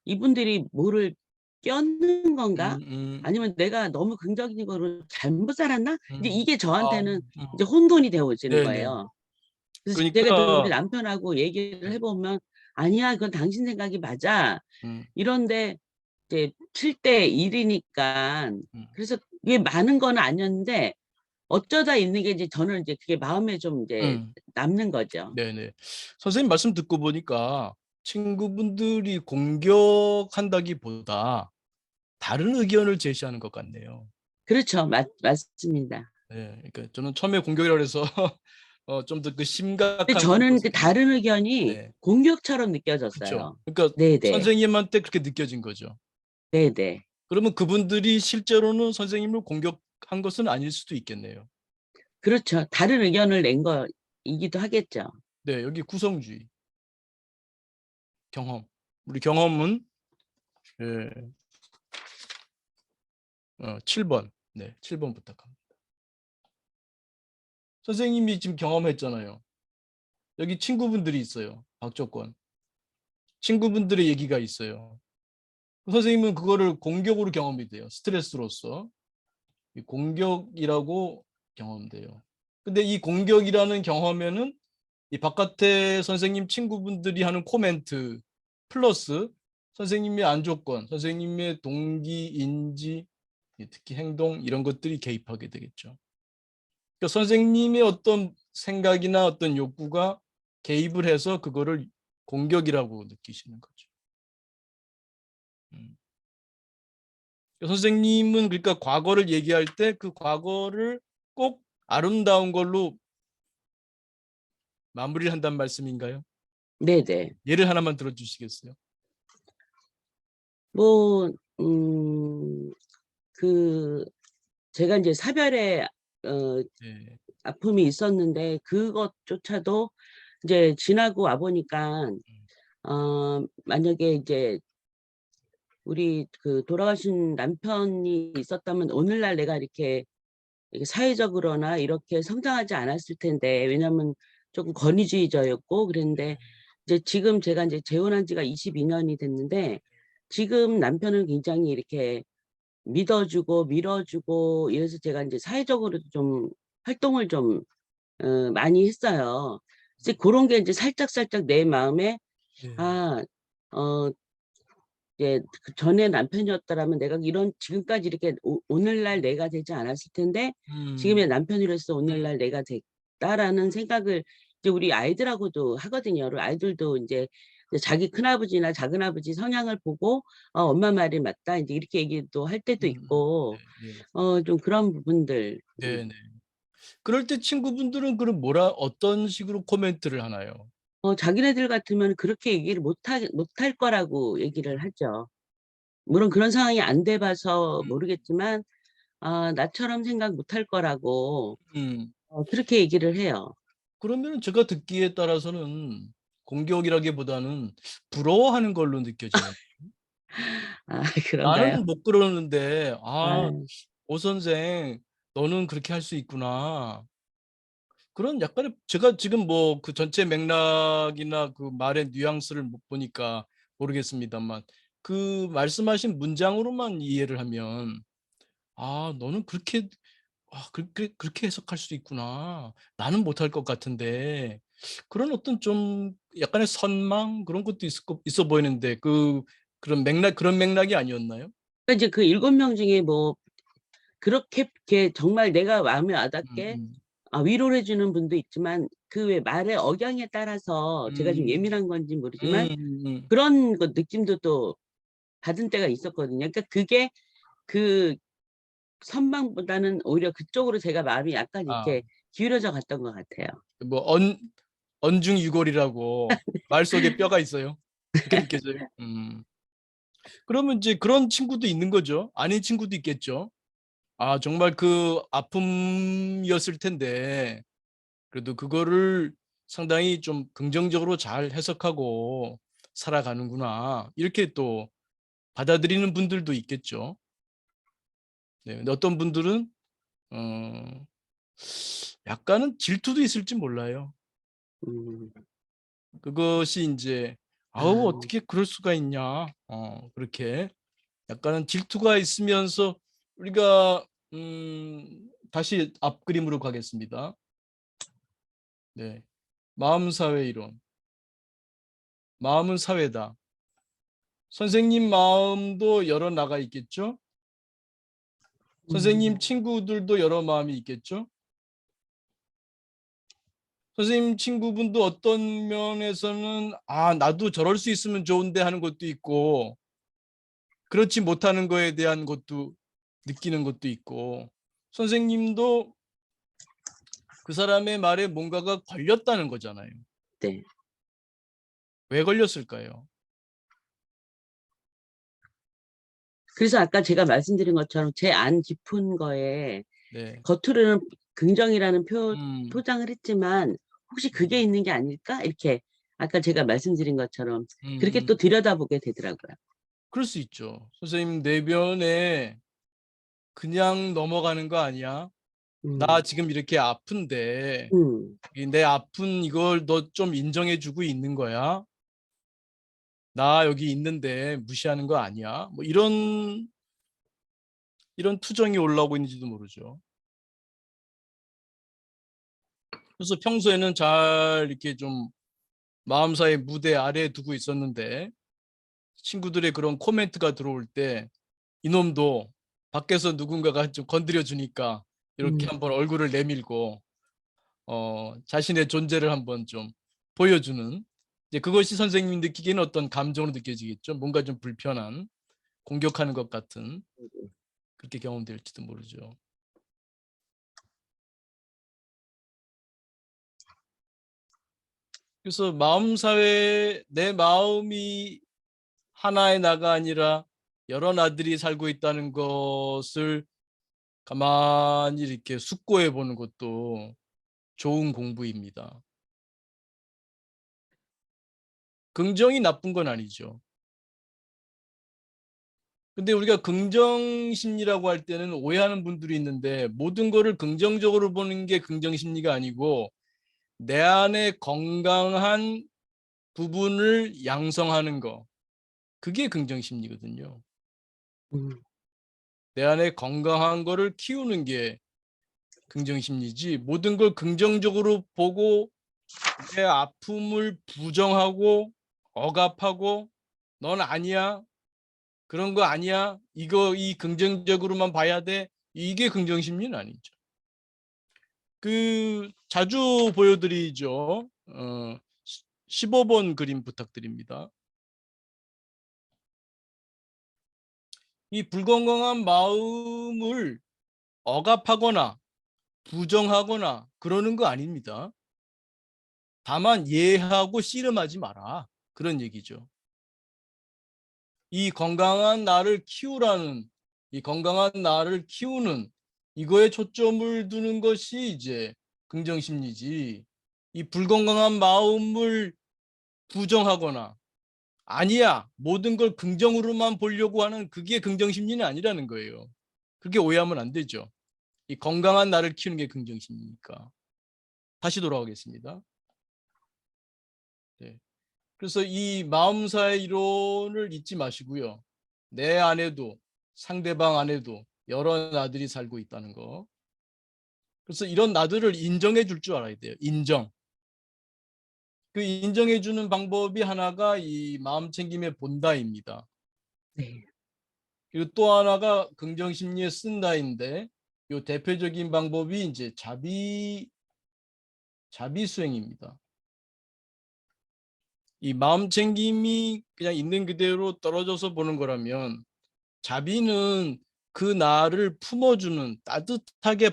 이분들이 뭐를 껴넣는 건가? 음음. 아니면 내가 너무 긍정적인 거로 잘못 살았나? 이제 음. 이게 아. 저한테는 이제 혼돈이 되어지는 네네. 거예요. 그래서 제가 늘 우리 그러니까 남편하고 얘기를 네. 해 보면 "아니야. 그건 당신 생각이 맞아." 음. 이런데 이제 7대 1 이니깐 음. 그래서 이게 많은 건 아니었는데 어쩌다 있는 게 이제 저는 이제 그게 마음에 좀 이제 음. 남는 거죠. 네네. 선생님 말씀 듣고 보니까 친구분들이 공격한다기보다 다른 의견을 제시하는 것 같네요. 그렇죠. 맞습니다. 예. 그러니까 저는 처음에 공격이라 그래서 좀 더 그 근데 심각한 저는 그 것을 다른 의견이 네. 공격처럼 그쵸. 느껴졌어요. 그러니까 네네. 선생님한테 그렇게 느껴진 거죠. 네네. 그러면 그분들이 실제로는 선생님을 공격한 것은 아닐 수도 있겠네요. 그렇죠. 다른 의견을 낸 거이기도 하겠죠. 네. 여기 구성주의, 경험. 우리 경험은 예 7 번. 네. 7번 부탁합니다. 선생님이 지금 경험했잖아요. 여기 친구분들이 있어요. 박조건. 친구분들의 얘기가 있어요. 선생님은 그거를 공격으로 경험이 돼요. 스트레스로서. 이 공격이라고 경험돼요. 근데 이 공격이라는 경험에는 이 바깥에 선생님 친구분들이 하는 코멘트 플러스 선생님의 안조건, 선생님의 동기, 인지, 특히 행동 이런 것들이 개입하게 되겠죠. 그러니까 선생님의 어떤 생각이나 어떤 욕구가 개입을 해서 그거를 공격이라고 느끼시는 거죠. 음. 선생님은 그러니까 과거를 얘기할 때 그 과거를 꼭 아름다운 걸로 마무리를 한다는 말씀인가요? 네네. 예를 하나만 들어 주시겠어요? 뭐 음 그 제가 인제 사별의 어 네. 아픔이 있었는데 그것조차도 이제 지나고 와 보니깐 음. 만약에 이제 우리 그 돌아가신 남편이 있었다면 오늘날 내가 이렇게 사회적으로나 이렇게 성장하지 않았을 텐데 왜냐하면 쪼끔 권위주의자였고 그랬는데 이제 지금 제가 이제 재혼한 지가 22년이 됐는데 지금 남편을 굉장히 이렇게 믿어주고 밀어주고 이래서 제가 이제 사회적으로도 좀 활동을 좀 많이 했어요. 이제 그런 게 이제 살짝살짝 내 마음에 네. 아, 어, 이제 그 전에 남편이었더라면 내가 이런 지금까지 이렇게 오늘날 내가 되지 않았을 텐데 지금의 음. 남편으로서 오늘날 내가 됐다라는 생각을 이제 우리 아이들하고도 하거든요. 우리 아이들도 이제 자기 큰아버지나 작은아버지 성향을 보고 엄마 말이 맞다 이제 이렇게 얘기도 할 때도 있고 네. 네. 좀 그런 부분들 네. 네. 그럴 때 친구분들은 그럼 뭐라 어떤 식으로 코멘트를 하나요? 자기네들 같으면 그렇게 얘기를 못할 거라고 얘기를 하죠. 물론 그런 상황이 안 돼 봐서 음. 모르겠지만 나처럼 생각 못할 거라고 음. 그렇게 얘기를 해요. 그러면 제가 듣기에 따라서는 공격이라기보다는 부러워하는 걸로 느껴지는. 아 그런가요? 나는 못 그러는데 아 오 선생 너는 그렇게 할 수 있구나. 그런 약간의 제가 지금 뭐 그 전체 맥락이나 그 말의 뉘앙스를 못 보니까 모르겠습니다만 그 말씀하신 문장으로만 이해를 하면 '아 너는 그렇게 그렇게 해석할 수 있구나. 나는 못할 것 같은데.' 그런 어떤 좀 약간의 선망 그런 것도 있어 보이는데 그런 맥락이 아니었나요? 그러니까 이제 그 7명 중에 뭐 그렇게 정말 내가 마음에 와 닿게 음음. 위로를 해 주는 분도 있지만 그 왜 말의 억양에 따라서 제가 좀 음. 예민한 건지 모르지만 음음. 그런 느낌도 또 받은 때가 있었거든요. 그러니까 그게 그 선망보다는 오히려 그쪽으로 제가 마음이 약간 아 이렇게 기울어져 갔던 것 같아요. 뭐 언중유골이라고 말 속에 뼈가 있어요. 그렇게 느껴져요? 그러면 이제 그런 친구도 있는 거죠. 아닌 친구도 있겠죠. 아 정말 그 아픔이었을 텐데 그래도 그거를 상당히 좀 긍정적으로 잘 해석하고 살아가는구나. 이렇게 또 받아들이는 분들도 있겠죠. 네. 근데 어떤 분들은 어 약간은 질투도 있을지 몰라요. 음. 그것이 인제 '아우 아. 어떻게 그럴 수가 있냐.' 그렇게 약간은 질투가 있으면서 우리가 다시 앞그림으로 가겠습니다. 네. 마음 사회 이론. 마음은 사회다. 선생님 마음도 여러 나가 있겠죠? 선생님 음. 친구들도 여러 마음이 있겠죠? 선생님 친구분도 어떤 면에서는 '아 나도 저럴 수 있으면 좋은데.' 하는 것도 있고 그렇지 못하는 거에 대한 것도 느끼는 것도 있고 선생님도 그 사람의 말에 뭔가가 걸렸다는 거잖아요. 네. 왜 걸렸을까요? 그래서 아까 제가 말씀드린 것처럼 제 안 깊은 거에 네. 겉으로는 긍정이라는 음. 포장을 했지만 '혹시 그게 있는 게 아닐까?' 이렇게 아까 제가 말씀드린 것처럼 그렇게 음음. 또 들여다보게 되더라고요. 그럴 수 있죠. '선생님 내면에 그냥 넘어가는 거 아니야? 나 음. 지금 이렇게 아픈데 음. 이 내 아픈 이걸 너 좀 인정해 주고 있는 거야? 나 여기 있는데 무시하는 거 아니야?' 뭐 이런 투정이 올라오고 있는지도 모르죠. 그래서 평소에는 잘 이렇게 좀 마음사의 무대 아래에 두고 있었는데 친구들의 그런 코멘트가 들어올 때 이놈도 밖에서 누군가가 좀 건드려 주니까 이렇게 음. 한번 얼굴을 내밀고 자신의 존재를 한번 좀 보여주는 이제 그것이 선생님이 느끼기에는 어떤 감정으로 느껴지겠죠. 뭔가 좀 불편한 공격하는 것 같은 그렇게 경험될지도 모르죠. 그래서 마음 사회에 내 마음이 하나의 나가 아니라 여러 나들이 살고 있다는 것을 가만히 이렇게 숙고해 보는 것도 좋은 공부입니다. 긍정이 나쁜 건 아니죠. 근데 우리가 긍정 심리라고 할 때는 오해하는 분들이 있는데 모든 거를 긍정적으로 보는 게 긍정 심리가 아니고 내 안에 건강한 부분을 양성하는 거, 그게 긍정심리거든요. 음. 내 안에 건강한 거를 키우는 게 긍정심리지, 모든 걸 긍정적으로 보고 내 아픔을 부정하고 억압하고 넌 아니야, 그런 거 아니야, 이 긍정적으로만 봐야 돼, 이게 긍정심리는 아니죠. 그 자주 보여드리죠. 15번 그림 부탁드립니다. 이 불건강한 마음을 억압하거나 부정하거나 그러는 거 아닙니다. 다만 이해하고 씨름하지 마라, 그런 얘기죠. 이 건강한 나를 키우라는, 이 건강한 나를 키우는 이거에 초점을 두는 것이 이제 긍정심리지, 이 불건강한 마음을 부정하거나 아니야, 모든 걸 긍정으로만 보려고 하는 그게 긍정심리는 아니라는 거예요. 그렇게 오해하면 안 되죠. 이 건강한 나를 키우는 게 긍정심리니까. 다시 돌아가겠습니다. 네. 그래서 이 마음사의 이론을 잊지 마시고요. 내 안에도 상대방 안에도 여러 나들이 살고 있다는 거. 그래서 이런 나들을 인정해 줄 줄 알아야 돼요. 인정. 그 인정해 주는 방법이 하나가 이 마음 챙김의 본다입니다. 네. 그리고 또 하나가 긍정심리의 쓴다인데, 이 대표적인 방법이 이제 자비 수행입니다. 이 마음 챙김이 그냥 있는 그대로 떨어져서 보는 거라면, 자비는 그 나를 품어주는, 따뜻하게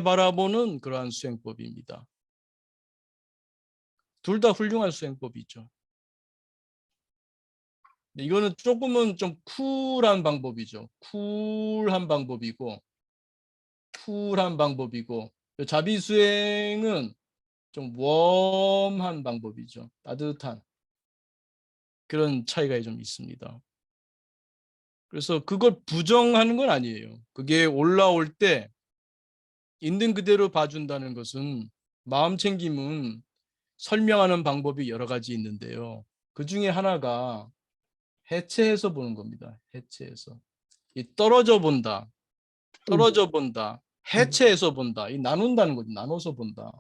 바라보는 그러한 수행법입니다. 둘 다 훌륭한 수행법이죠. 이거는 조금은 좀 쿨한 방법이죠. 쿨한 방법이고, 자비 수행은 좀 웜한 방법이죠. 따뜻한 그런 차이가 좀 있습니다. 그래서 그걸 부정하는 건 아니에요. 그게 올라올 때 있는 그대로 봐준다는 것은, 마음 챙김은 설명하는 방법이 여러 가지 있는데요. 그 중에 하나가 해체해서 보는 겁니다. 해체해서. 이 음. 떨어져 본다, 음. 해체해서 본다, 이 나눈다는 거죠. 나눠서 본다.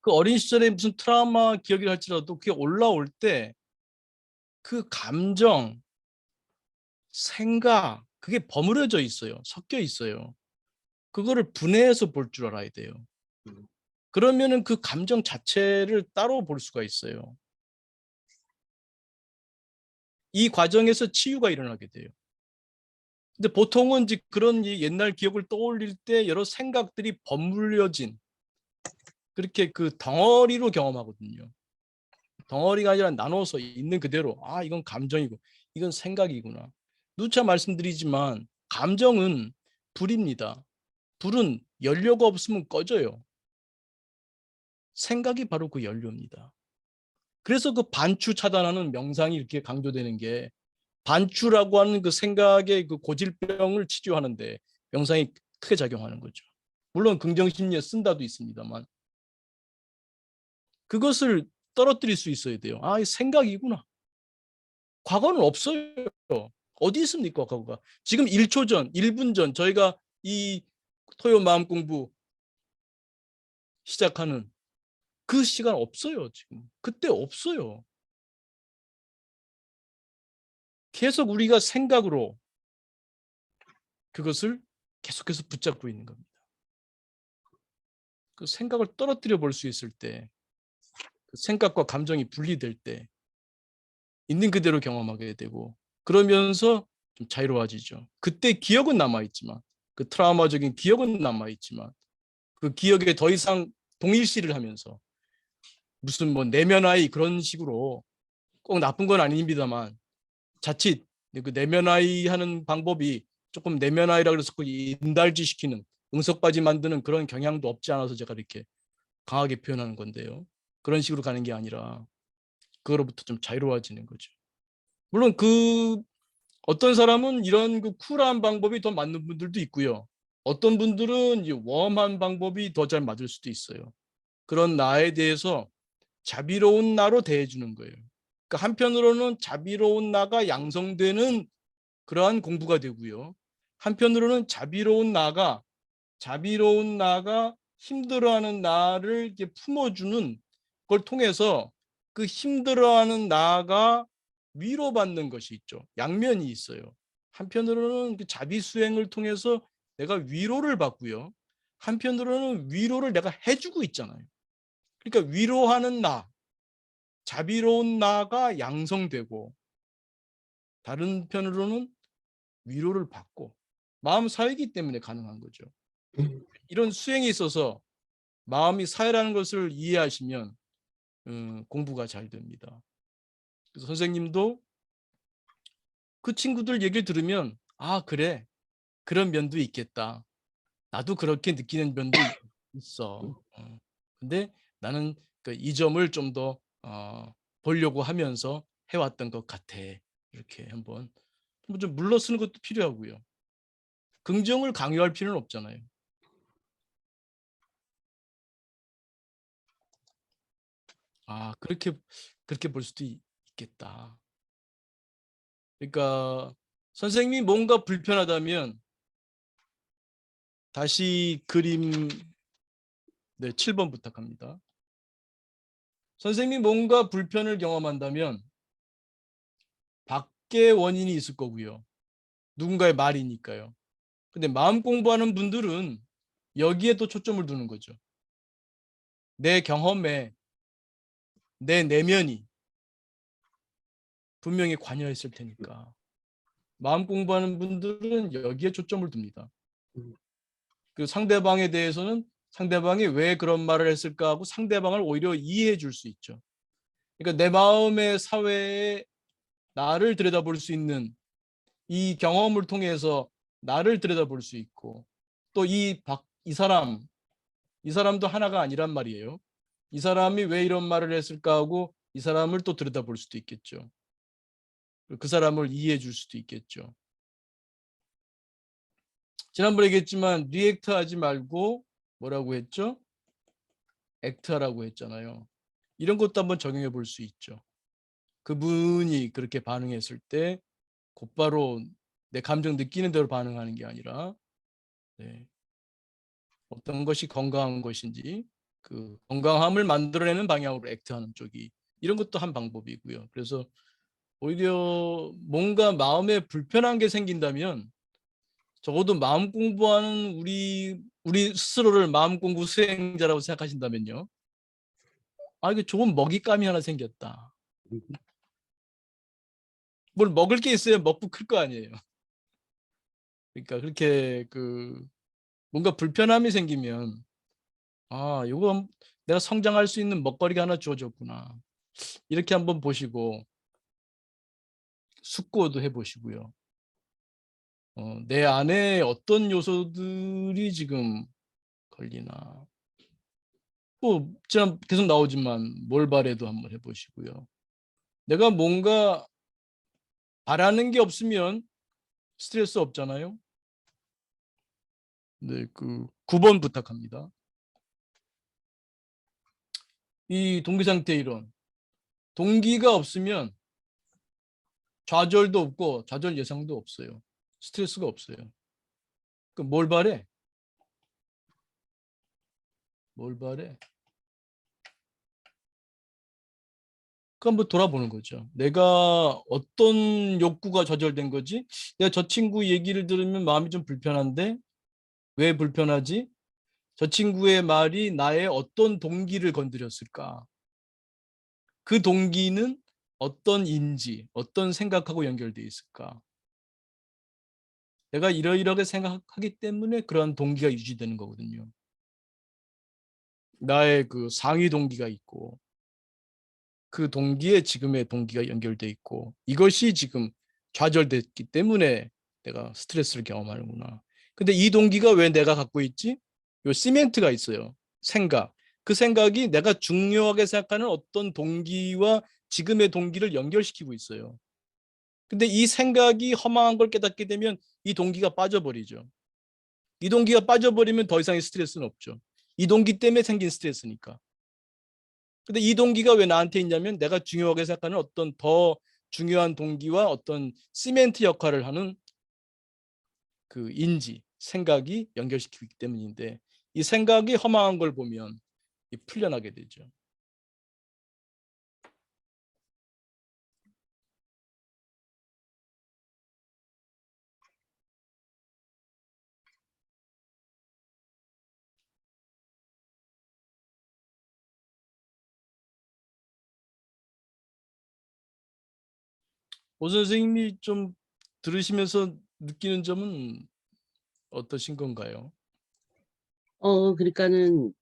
그 어린 시절에 무슨 트라우마 기억이 할지라도 그게 올라올 때 그 감정, 생각, 그게 버무려져 있어요. 섞여 있어요. 그거를 분해해서 볼 줄 알아야 돼요. 음. 그러면은 그 감정 자체를 따로 볼 수가 있어요. 이 과정에서 치유가 일어나게 돼요. 근데 보통은 이제 그런 옛날 기억을 떠올릴 때 여러 생각들이 버무려진, 그렇게 그 덩어리로 경험하거든요. 덩어리가 아니라 나눠서 있는 그대로, 아, 이건 감정이고 이건 생각이구나. 누차 말씀드리지만 감정은 불입니다. 불은 연료가 없으면 꺼져요. 생각이 바로 그 연료입니다. 그래서 그 반추 차단하는 명상이 이렇게 강조되는 게, 반추라고 하는 그 생각의 그 고질병을 치료하는데 명상이 크게 작용하는 거죠. 물론 긍정심리에 쓴다도 있습니다만, 그것을 떨어뜨릴 수 있어야 돼요. 아, 이 생각이구나. 과거는 없어요. 어디 있습니까, 과거가? 지금 1초 전, 1분 전 저희가 이 토요 마음 공부 시작하는 그 시간 없어요, 지금. 그때 없어요. 계속 우리가 생각으로 그것을 계속해서 붙잡고 있는 겁니다. 그 생각을 떨어뜨려 볼 수 있을 때, 그 생각과 감정이 분리될 때 있는 그대로 경험하게 되고, 그러면서 좀 자유로워지죠. 그때 기억은 남아있지만, 그 트라우마적인 기억은 남아있지만, 그 기억에 더 이상 동일시를 하면서 무슨 뭐 내면아이 그런 식으로, 꼭 나쁜 건 아닙니다만 자칫 그 내면아이 하는 방법이 조금 내면아이라 그래서 그 인달지 시키는, 응석바지 만드는 그런 경향도 없지 않아서 제가 이렇게 강하게 표현하는 건데요. 그런 식으로 가는 게 아니라 그거로부터 좀 자유로워지는 거죠. 물론 그 어떤 사람은 이런 그 쿨한 방법이 더 맞는 분들도 있고요. 어떤 분들은 이제 웜한 방법이 더 잘 맞을 수도 있어요. 그런 나에 대해서 자비로운 나로 대해주는 거예요. 그러니까 한편으로는 자비로운 나가 양성되는 그러한 공부가 되고요. 한편으로는 자비로운 나가 힘들어하는 나를 이렇게 품어주는 걸 통해서 그 힘들어하는 나가 위로받는 것이 있죠. 양면이 있어요. 한편으로는 그 자비 수행을 통해서 내가 위로를 받고요. 한편으로는 위로를 내가 해주고 있잖아요. 그러니까 위로하는 나, 자비로운 나가 양성되고, 다른 편으로는 위로를 받고, 마음 사회이기 때문에 가능한 거죠. 음. 이런 수행에 있어서 마음이 사회라는 것을 이해하시면 공부가 잘 됩니다. 그래서 선생님도 그 친구들 얘기를 들으면 아 그래 그런 면도 있겠다. 나도 그렇게 느끼는 면도 있어. 근데 나는 이 점을 좀 더 보려고 하면서 해왔던 것 같아. 이렇게 한번 좀 물러서는 것도 필요하고요. 긍정을 강요할 필요는 없잖아요. 아 그렇게 볼 수도 있겠다. 그러니까 선생님이 뭔가 불편하다면 다시 그림 네, 7번 부탁합니다. 선생님이 뭔가 불편을 경험한다면 밖에 원인이 있을 거고요. 누군가의 말이니까요. 근데 마음 공부하는 분들은 여기에 또 초점을 두는 거죠. 내 경험에 내 내면이 분명히 관여했을 테니까. 마음 공부하는 분들은 여기에 초점을 둡니다. 음. 그 상대방에 대해서는 상대방이 왜 그런 말을 했을까 하고 상대방을 오히려 이해해 줄 수 있죠. 그러니까 내 마음의 사회에 나를 들여다볼 수 있는 이 경험을 통해서 나를 들여다볼 수 있고 또 이 사람도 하나가 아니란 말이에요. 이 사람이 왜 이런 말을 했을까 하고 이 사람을 또 들여다볼 수도 있겠죠. 그 사람을 이해해 줄 수도 있겠죠. 지난번에 얘기했지만 리액트 하지 말고 뭐라고 했죠? 액트하라고 했잖아요. 이런 것도 한번 적용해 볼 수 있죠. 그분이 그렇게 반응했을 때 곧바로 내 감정 느끼는 대로 반응하는 게 아니라 네, 어떤 것이 건강한 것인지 그 건강함을 만들어내는 방향으로 액트하는 쪽이 이런 것도 한 방법이고요. 그래서 오히려 뭔가 마음에 불편한 게 생긴다면 적어도 마음 공부하는 우리 스스로를 마음 공부 수행자라고 생각하신다면요. 아 이게 좋은 먹잇감이 하나 생겼다. 뭘 먹을 게 있어야 먹고 클 거 아니에요. 그러니까 그렇게 뭔가 불편함이 생기면 아 이거 내가 성장할 수 있는 먹거리가 하나 주어졌구나. 이렇게 한번 보시고 숙고도 해보시고요. 내 안에 어떤 요소들이 지금 걸리나. 뭐 지금 계속 나오지만 몰발해도 한번 해보시고요. 내가 뭔가 바라는 게 없으면 스트레스 없잖아요. 네, 9번 부탁합니다. 이 동기상태 이론. 동기가 없으면 좌절도 없고 좌절 예상도 없어요. 스트레스가 없어요. 뭘 바래? 뭘 바래? 그 한번 돌아보는 거죠. 내가 어떤 욕구가 좌절된 거지? 내가 저 친구 얘기를 들으면 마음이 좀 불편한데 왜 불편하지? 저 친구의 말이 나의 어떤 동기를 건드렸을까? 그 동기는 어떤 인지, 어떤 생각하고 연결돼 있을까? 내가 이러이러하게 생각하기 때문에 그러한 동기가 유지되는 거거든요. 나의 상위 동기가 있고 그 동기에 지금의 동기가 연결돼 있고 이것이 지금 좌절됐기 때문에 내가 스트레스를 경험하는구나. 근데 이 동기가 왜 내가 갖고 있지? 요 시멘트가 있어요. 생각. 그 생각이 내가 중요하게 생각하는 어떤 동기와 지금의 동기를 연결시키고 있어요. 근데 이 생각이 허망한 걸 깨닫게 되면 이 동기가 빠져버리죠. 이동기가 빠져버리면 더 이상의 스트레스는 없죠. 이동기 때문에 생긴 스트레스니까. 근데 이동기가 왜 나한테 있냐면 내가 중요하게 생각하는 어떤 더 중요한 동기와 어떤 시멘트 역할을 하는 그 인지, 생각이 연결시키기 때문인데 이 생각이 허망한 걸 보면 풀려나게 되죠. 오 선생님이 좀 들으시면서 느끼는 점은 어떠신 건가요? 그러니까는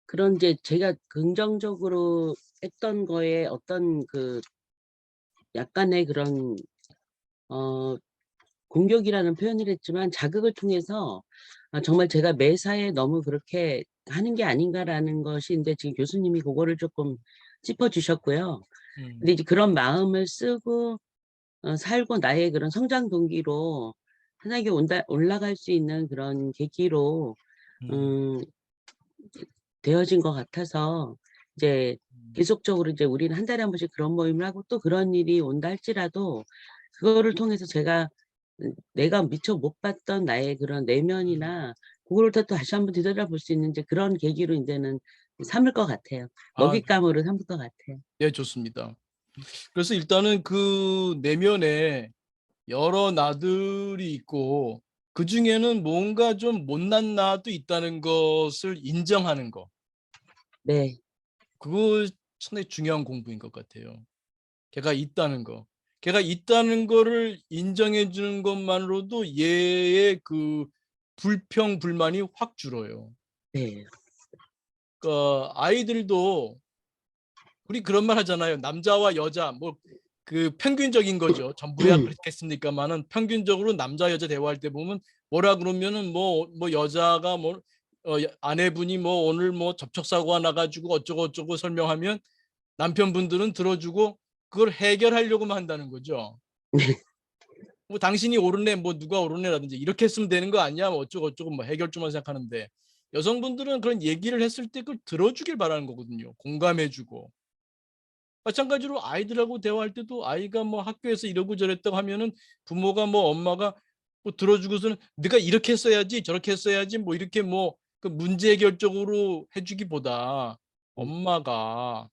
그런 이제 제가 긍정적으로 했던 거에 어떤 그 약간의 그런 어 공격이라는 표현을 했지만 자극을 통해서 정말 제가 매사에 너무 그렇게 하는 게 아닌가라는 것인데 지금 교수님이 그거를 조금 짚어 주셨고요. 근데 음, 이제 그런 마음을 쓰고 살고 나의 그런 성장 동기로 편하게 올라갈 수 있는 그런 계기로 음, 음 되어진 것 같아서 이제 음, 계속적으로 이제 우리는 한 달에 한 번씩 그런 모임을 하고 또 그런 일이 온다 할지라도 그거를 통해서 제가 내가 미처 못 봤던 나의 그런 음. 내면이나 그거를 또 다시 한번 되돌아볼 수 있는 이제 그런 계기로 인제는 삼을 것 같아요. 아, 먹잇감으로 삼을 것 같아요. 네, 좋습니다. 그래서 일단은 그 내면에 여러 나들이 있고 그 중에는 뭔가 좀 못난 나도 있다는 것을 인정하는 거. 네. 그거 상당히 중요한 공부인 것 같아요. 걔가 있다는 거. 걔가 있다는 거를 인정해 주는 것만으로도 얘의 그 불평, 불만이 확 줄어요. 네. 그러니까 아이들도 우리 그런 말 하잖아요. 남자와 여자 뭐 그 평균적인 거죠. 전부야 그렇겠습니까만은 평균적으로 남자 여자 대화할 때 보면 뭐라 그러면은 뭐 여자가 뭐 아내분이 뭐 오늘 뭐 접촉사고가 나가지고 어쩌고 어쩌고 설명하면 남편분들은 들어주고 그걸 해결하려고만 한다는 거죠. 뭐 당신이 옳으네 뭐 누가 옳으네라든지 이렇게 했으면 되는 거 아니야 뭐 어쩌고 어쩌고 뭐 해결점만 생각하는데 여성분들은 그런 얘기를 했을 때 그걸 들어주길 바라는 거거든요. 공감해주고. 마찬가지로 아이들하고 대화할 때도 아이가 뭐 학교에서 이러고 저랬다고 하면은 부모가 뭐 엄마가 뭐 들어주고서는 네가 이렇게 했어야지 저렇게 했어야지 뭐 이렇게 뭐 그 문제 해결적으로 해주기보다 엄마가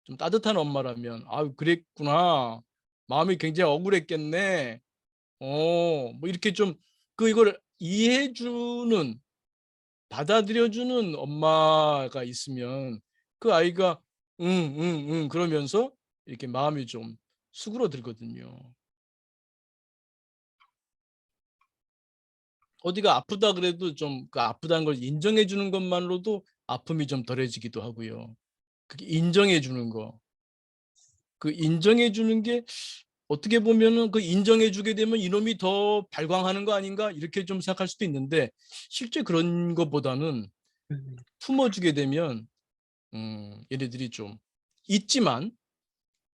좀 따뜻한 엄마라면 아유 그랬구나 마음이 굉장히 억울했겠네 뭐 이렇게 좀 그 이걸 이해해주는 받아들여주는 엄마가 있으면 그 아이가 응, 응, 응 그러면서 이렇게 마음이 좀 수그러들거든요. 어디가 아프다 그래도 좀 그 아프다는 걸 인정해 주는 것만으로도 아픔이 좀 덜해지기도 하고요. 그게 인정해 주는 거. 그 인정해 주는 게 어떻게 보면은 그 인정해 주게 되면 '이놈이 더 발광하는 거 아닌가?' 이렇게 좀 생각할 수도 있는데 실제 그런 것보다는 음. 품어 주게 되면 얘네들이 좀 있지만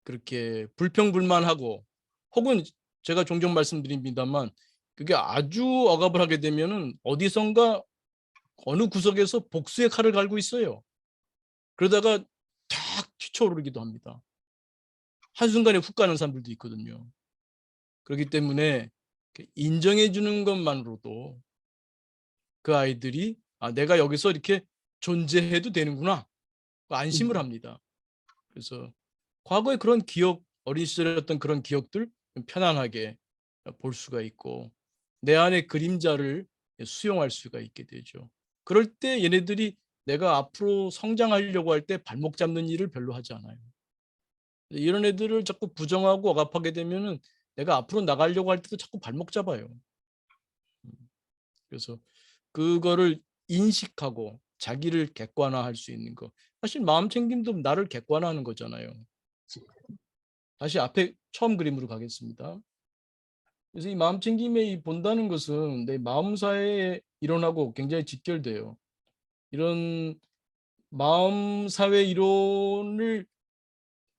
그렇게 불평불만하고 혹은 제가 종종 말씀드립니다만 그게 아주 억압을 하게 되면은 어디선가 어느 구석에서 복수의 칼을 갈고 있어요. 그러다가 탁 튀쳐오르기도 합니다. 한순간에 훅 가는 사람들도 있거든요. 그렇기 때문에 인정해 주는 것만으로도 그 아이들이 '아 내가 여기서 이렇게 존재해도 되는구나.' 안심을 음. 합니다. 그래서 과거의 그런 기억, 어린 시절에 어떤 그런 기억들 편안하게 볼 수가 있고 내 안의 그림자를 수용할 수가 있게 되죠. 그럴 때 얘네들이 내가 앞으로 성장하려고 할 때 발목 잡는 일을 별로 하지 않아요. 이런 애들을 자꾸 부정하고 억압하게 되면은 내가 앞으로 나가려고 할 때도 자꾸 발목 잡아요. 음, 그래서 그거를 인식하고 자기를 객관화할 수 있는 거. 사실 마음 챙김도 나를 객관화하는 거잖아요. 다시 앞에 처음 그림으로 가겠습니다. 그래서 이 마음 챙김에 이 본다는 것은 내 마음사회에 이론하고 굉장히 직결돼요. 이런 마음사회 이론을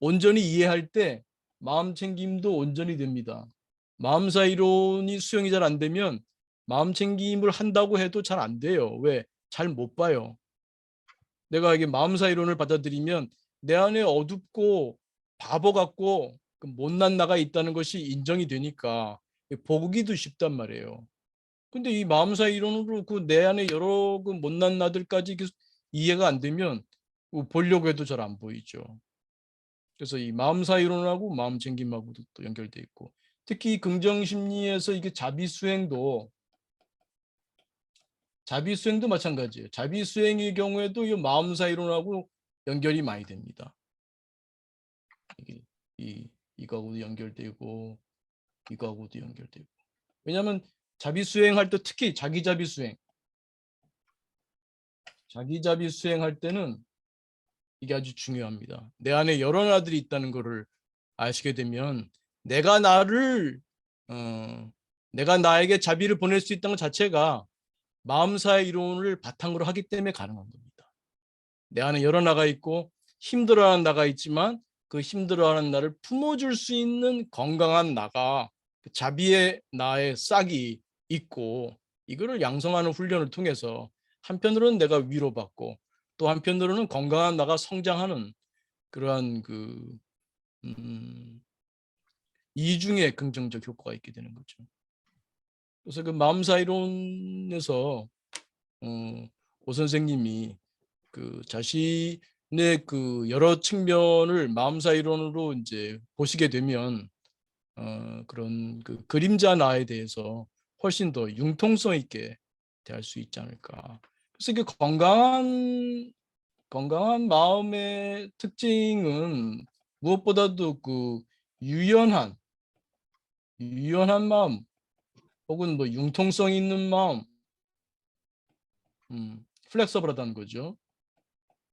온전히 이해할 때 마음 챙김도 온전히 됩니다. 마음사 이론이 수용이 잘 안 되면 마음 챙김을 한다고 해도 잘 안 돼요. 왜? 잘 못 봐요. 내가 이게 마음사 이론을 받아들이면 내 안에 어둡고 바보 같고 그 못난 나가 있다는 것이 인정이 되니까 보기도 쉽단 말이에요. 근데 이 마음사 이론으로 그 내 안에 여러 그 못난 나들까지 이해가 안 되면 보려고 해도 잘 안 보이죠. 그래서 이 마음사 이론하고 마음 챙김하고도 또 연결돼 있고, 특히 긍정 심리에서 이게 자비수행도 마찬가지예요. 자비수행의 경우에도 이 마음사 이론하고 연결이 많이 됩니다. 이게 이거하고도 연결되고 이거하고도 연결되고. 왜냐하면 자비수행할 때 특히 자기자비 수행할 때는 이게 아주 중요합니다. 내 안에 여러 나들이 있다는 것을 아시게 되면 내가 나를 내가 나에게 자비를 보낼 수 있다는 것 자체가 마음사의 이론을 바탕으로 하기 때문에 가능한 겁니다. 내 안에 여러 나가 있고 힘들어하는 나가 있지만 그 힘들어하는 나를 품어줄 수 있는 건강한 나가 자비의 나의 싹이 있고, 이거를 양성하는 훈련을 통해서 한편으로는 내가 위로받고 또 한편으로는 건강한 나가 성장하는 그러한 이중의 긍정적 효과가 있게 되는 거죠. 그래서 그 마음사 이론에서 오 선생님이 그 자신의 그 여러 측면을 마음사 이론으로 이제 보시게 되면 그런 그 그림자 나에 대해서 훨씬 더 융통성 있게 대할 수 있지 않을까. 그래서 그 건강한 마음의 특징은 무엇보다도 그 유연한 마음, 혹은 뭐 융통성 있는 마음, 플렉서블하다는 거죠.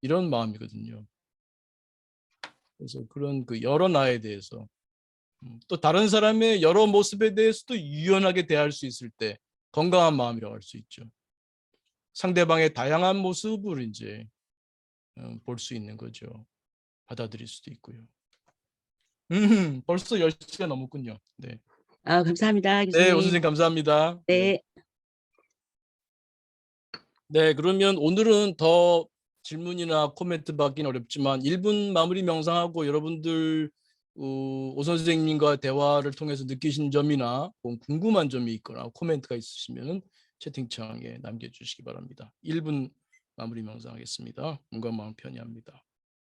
이런 마음이거든요. 그래서 그런 그 여러 나에 대해서 또 다른 사람의 여러 모습에 대해서도 유연하게 대할 수 있을 때 건강한 마음이라고 할 수 있죠. 상대방의 다양한 모습을 이제 볼 수 있는 거죠. 받아들일 수도 있고요. 벌써 10시가 넘었군요. 네. 감사합니다, 네, 오 교수님. 선생님 감사합니다. 네. 네. 네, 그러면 오늘은 더 질문이나 코멘트 받기는 어렵지만 1분 마무리 명상하고 여러분들 오 선생님과 대화를 통해서 느끼신 점이나 궁금한 점이 있거나 코멘트가 있으시면 채팅창에 남겨주시기 바랍니다. 1분 마무리 명상하겠습니다. 몸과 마음 편히합니다.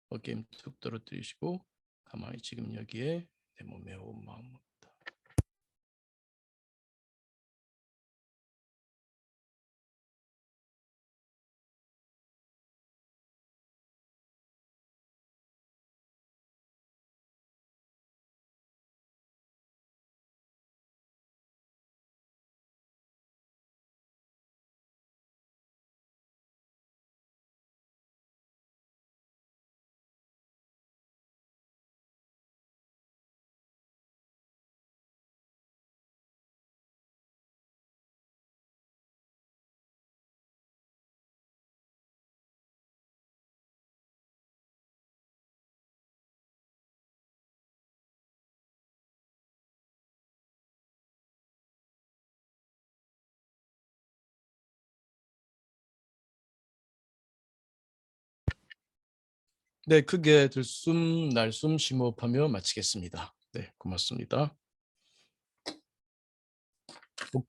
어깨 툭 떨어뜨리시고 가만히 지금 여기에 내 몸에 온 마음. 네, 크게 들숨 날숨 심호흡하며 마치겠습니다. 네, 고맙습니다.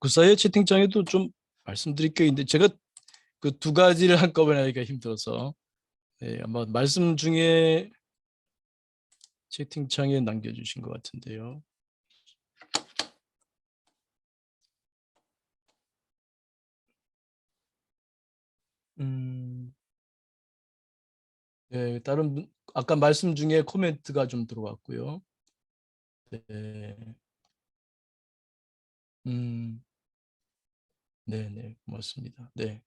그 사이에 채팅창에도 좀 말씀드릴 게 있는데 제가 그 두 가지를 한꺼번에 하기가 힘들어서 네, 아마 말씀 중에 채팅창에 남겨주신 것 같은데요. 음, 네, 다른 아까 말씀 중에 코멘트가 좀 들어왔고요. 네, 네, 네, 고맙습니다. 네,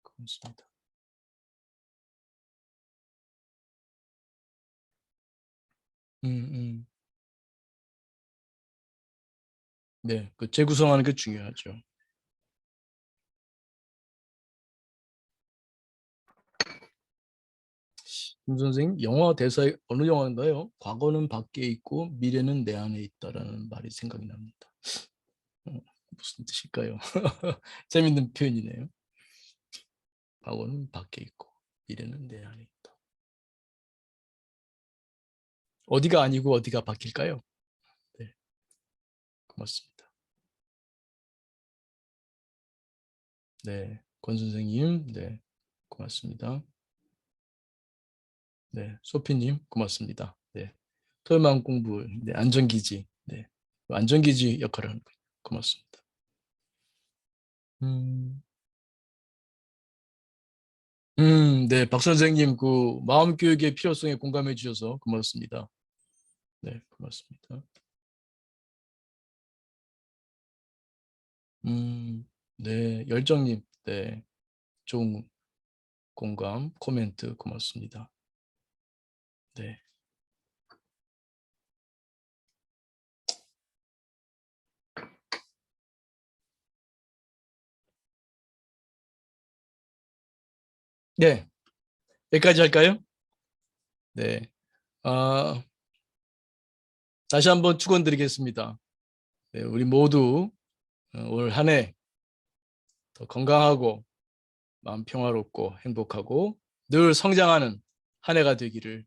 고맙습니다. 음, 음, 네, 그 재구성하는 게 중요하죠. 김 선생님, 영화 대사에 어느 영화인가요? 과거는 밖에 있고 미래는 내 안에 있다라는 말이 생각이 납니다. 무슨 뜻일까요? 재밌는 표현이네요. 과거는 밖에 있고 미래는 내 안에 있다. 어디가 아니고 어디가 바뀔까요? 네, 고맙습니다. 네, 권 선생님, 네, 고맙습니다. 네, 소피님, 고맙습니다. 네, 토요마음 공부, 네, 안전기지, 네, 안전기지 역할을 하는 거예요. 고맙습니다. 네, 박 선생님, 그 마음 교육의 필요성에 공감해 주셔서 고맙습니다. 네, 고맙습니다. 네, 열정님, 네, 좋은 공감, 코멘트 고맙습니다. 네. 네, 여기까지 할까요? 네. 아, 다시 한번 축원드리겠습니다. 네, 우리 모두 올 한 해 더 건강하고 마음 평화롭고 행복하고 늘 성장하는 한 해가 되기를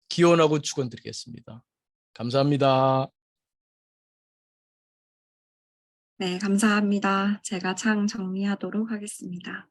기원하고 축원드리겠습니다. 감사합니다. 네, 감사합니다. 제가 창 정리하도록 하겠습니다.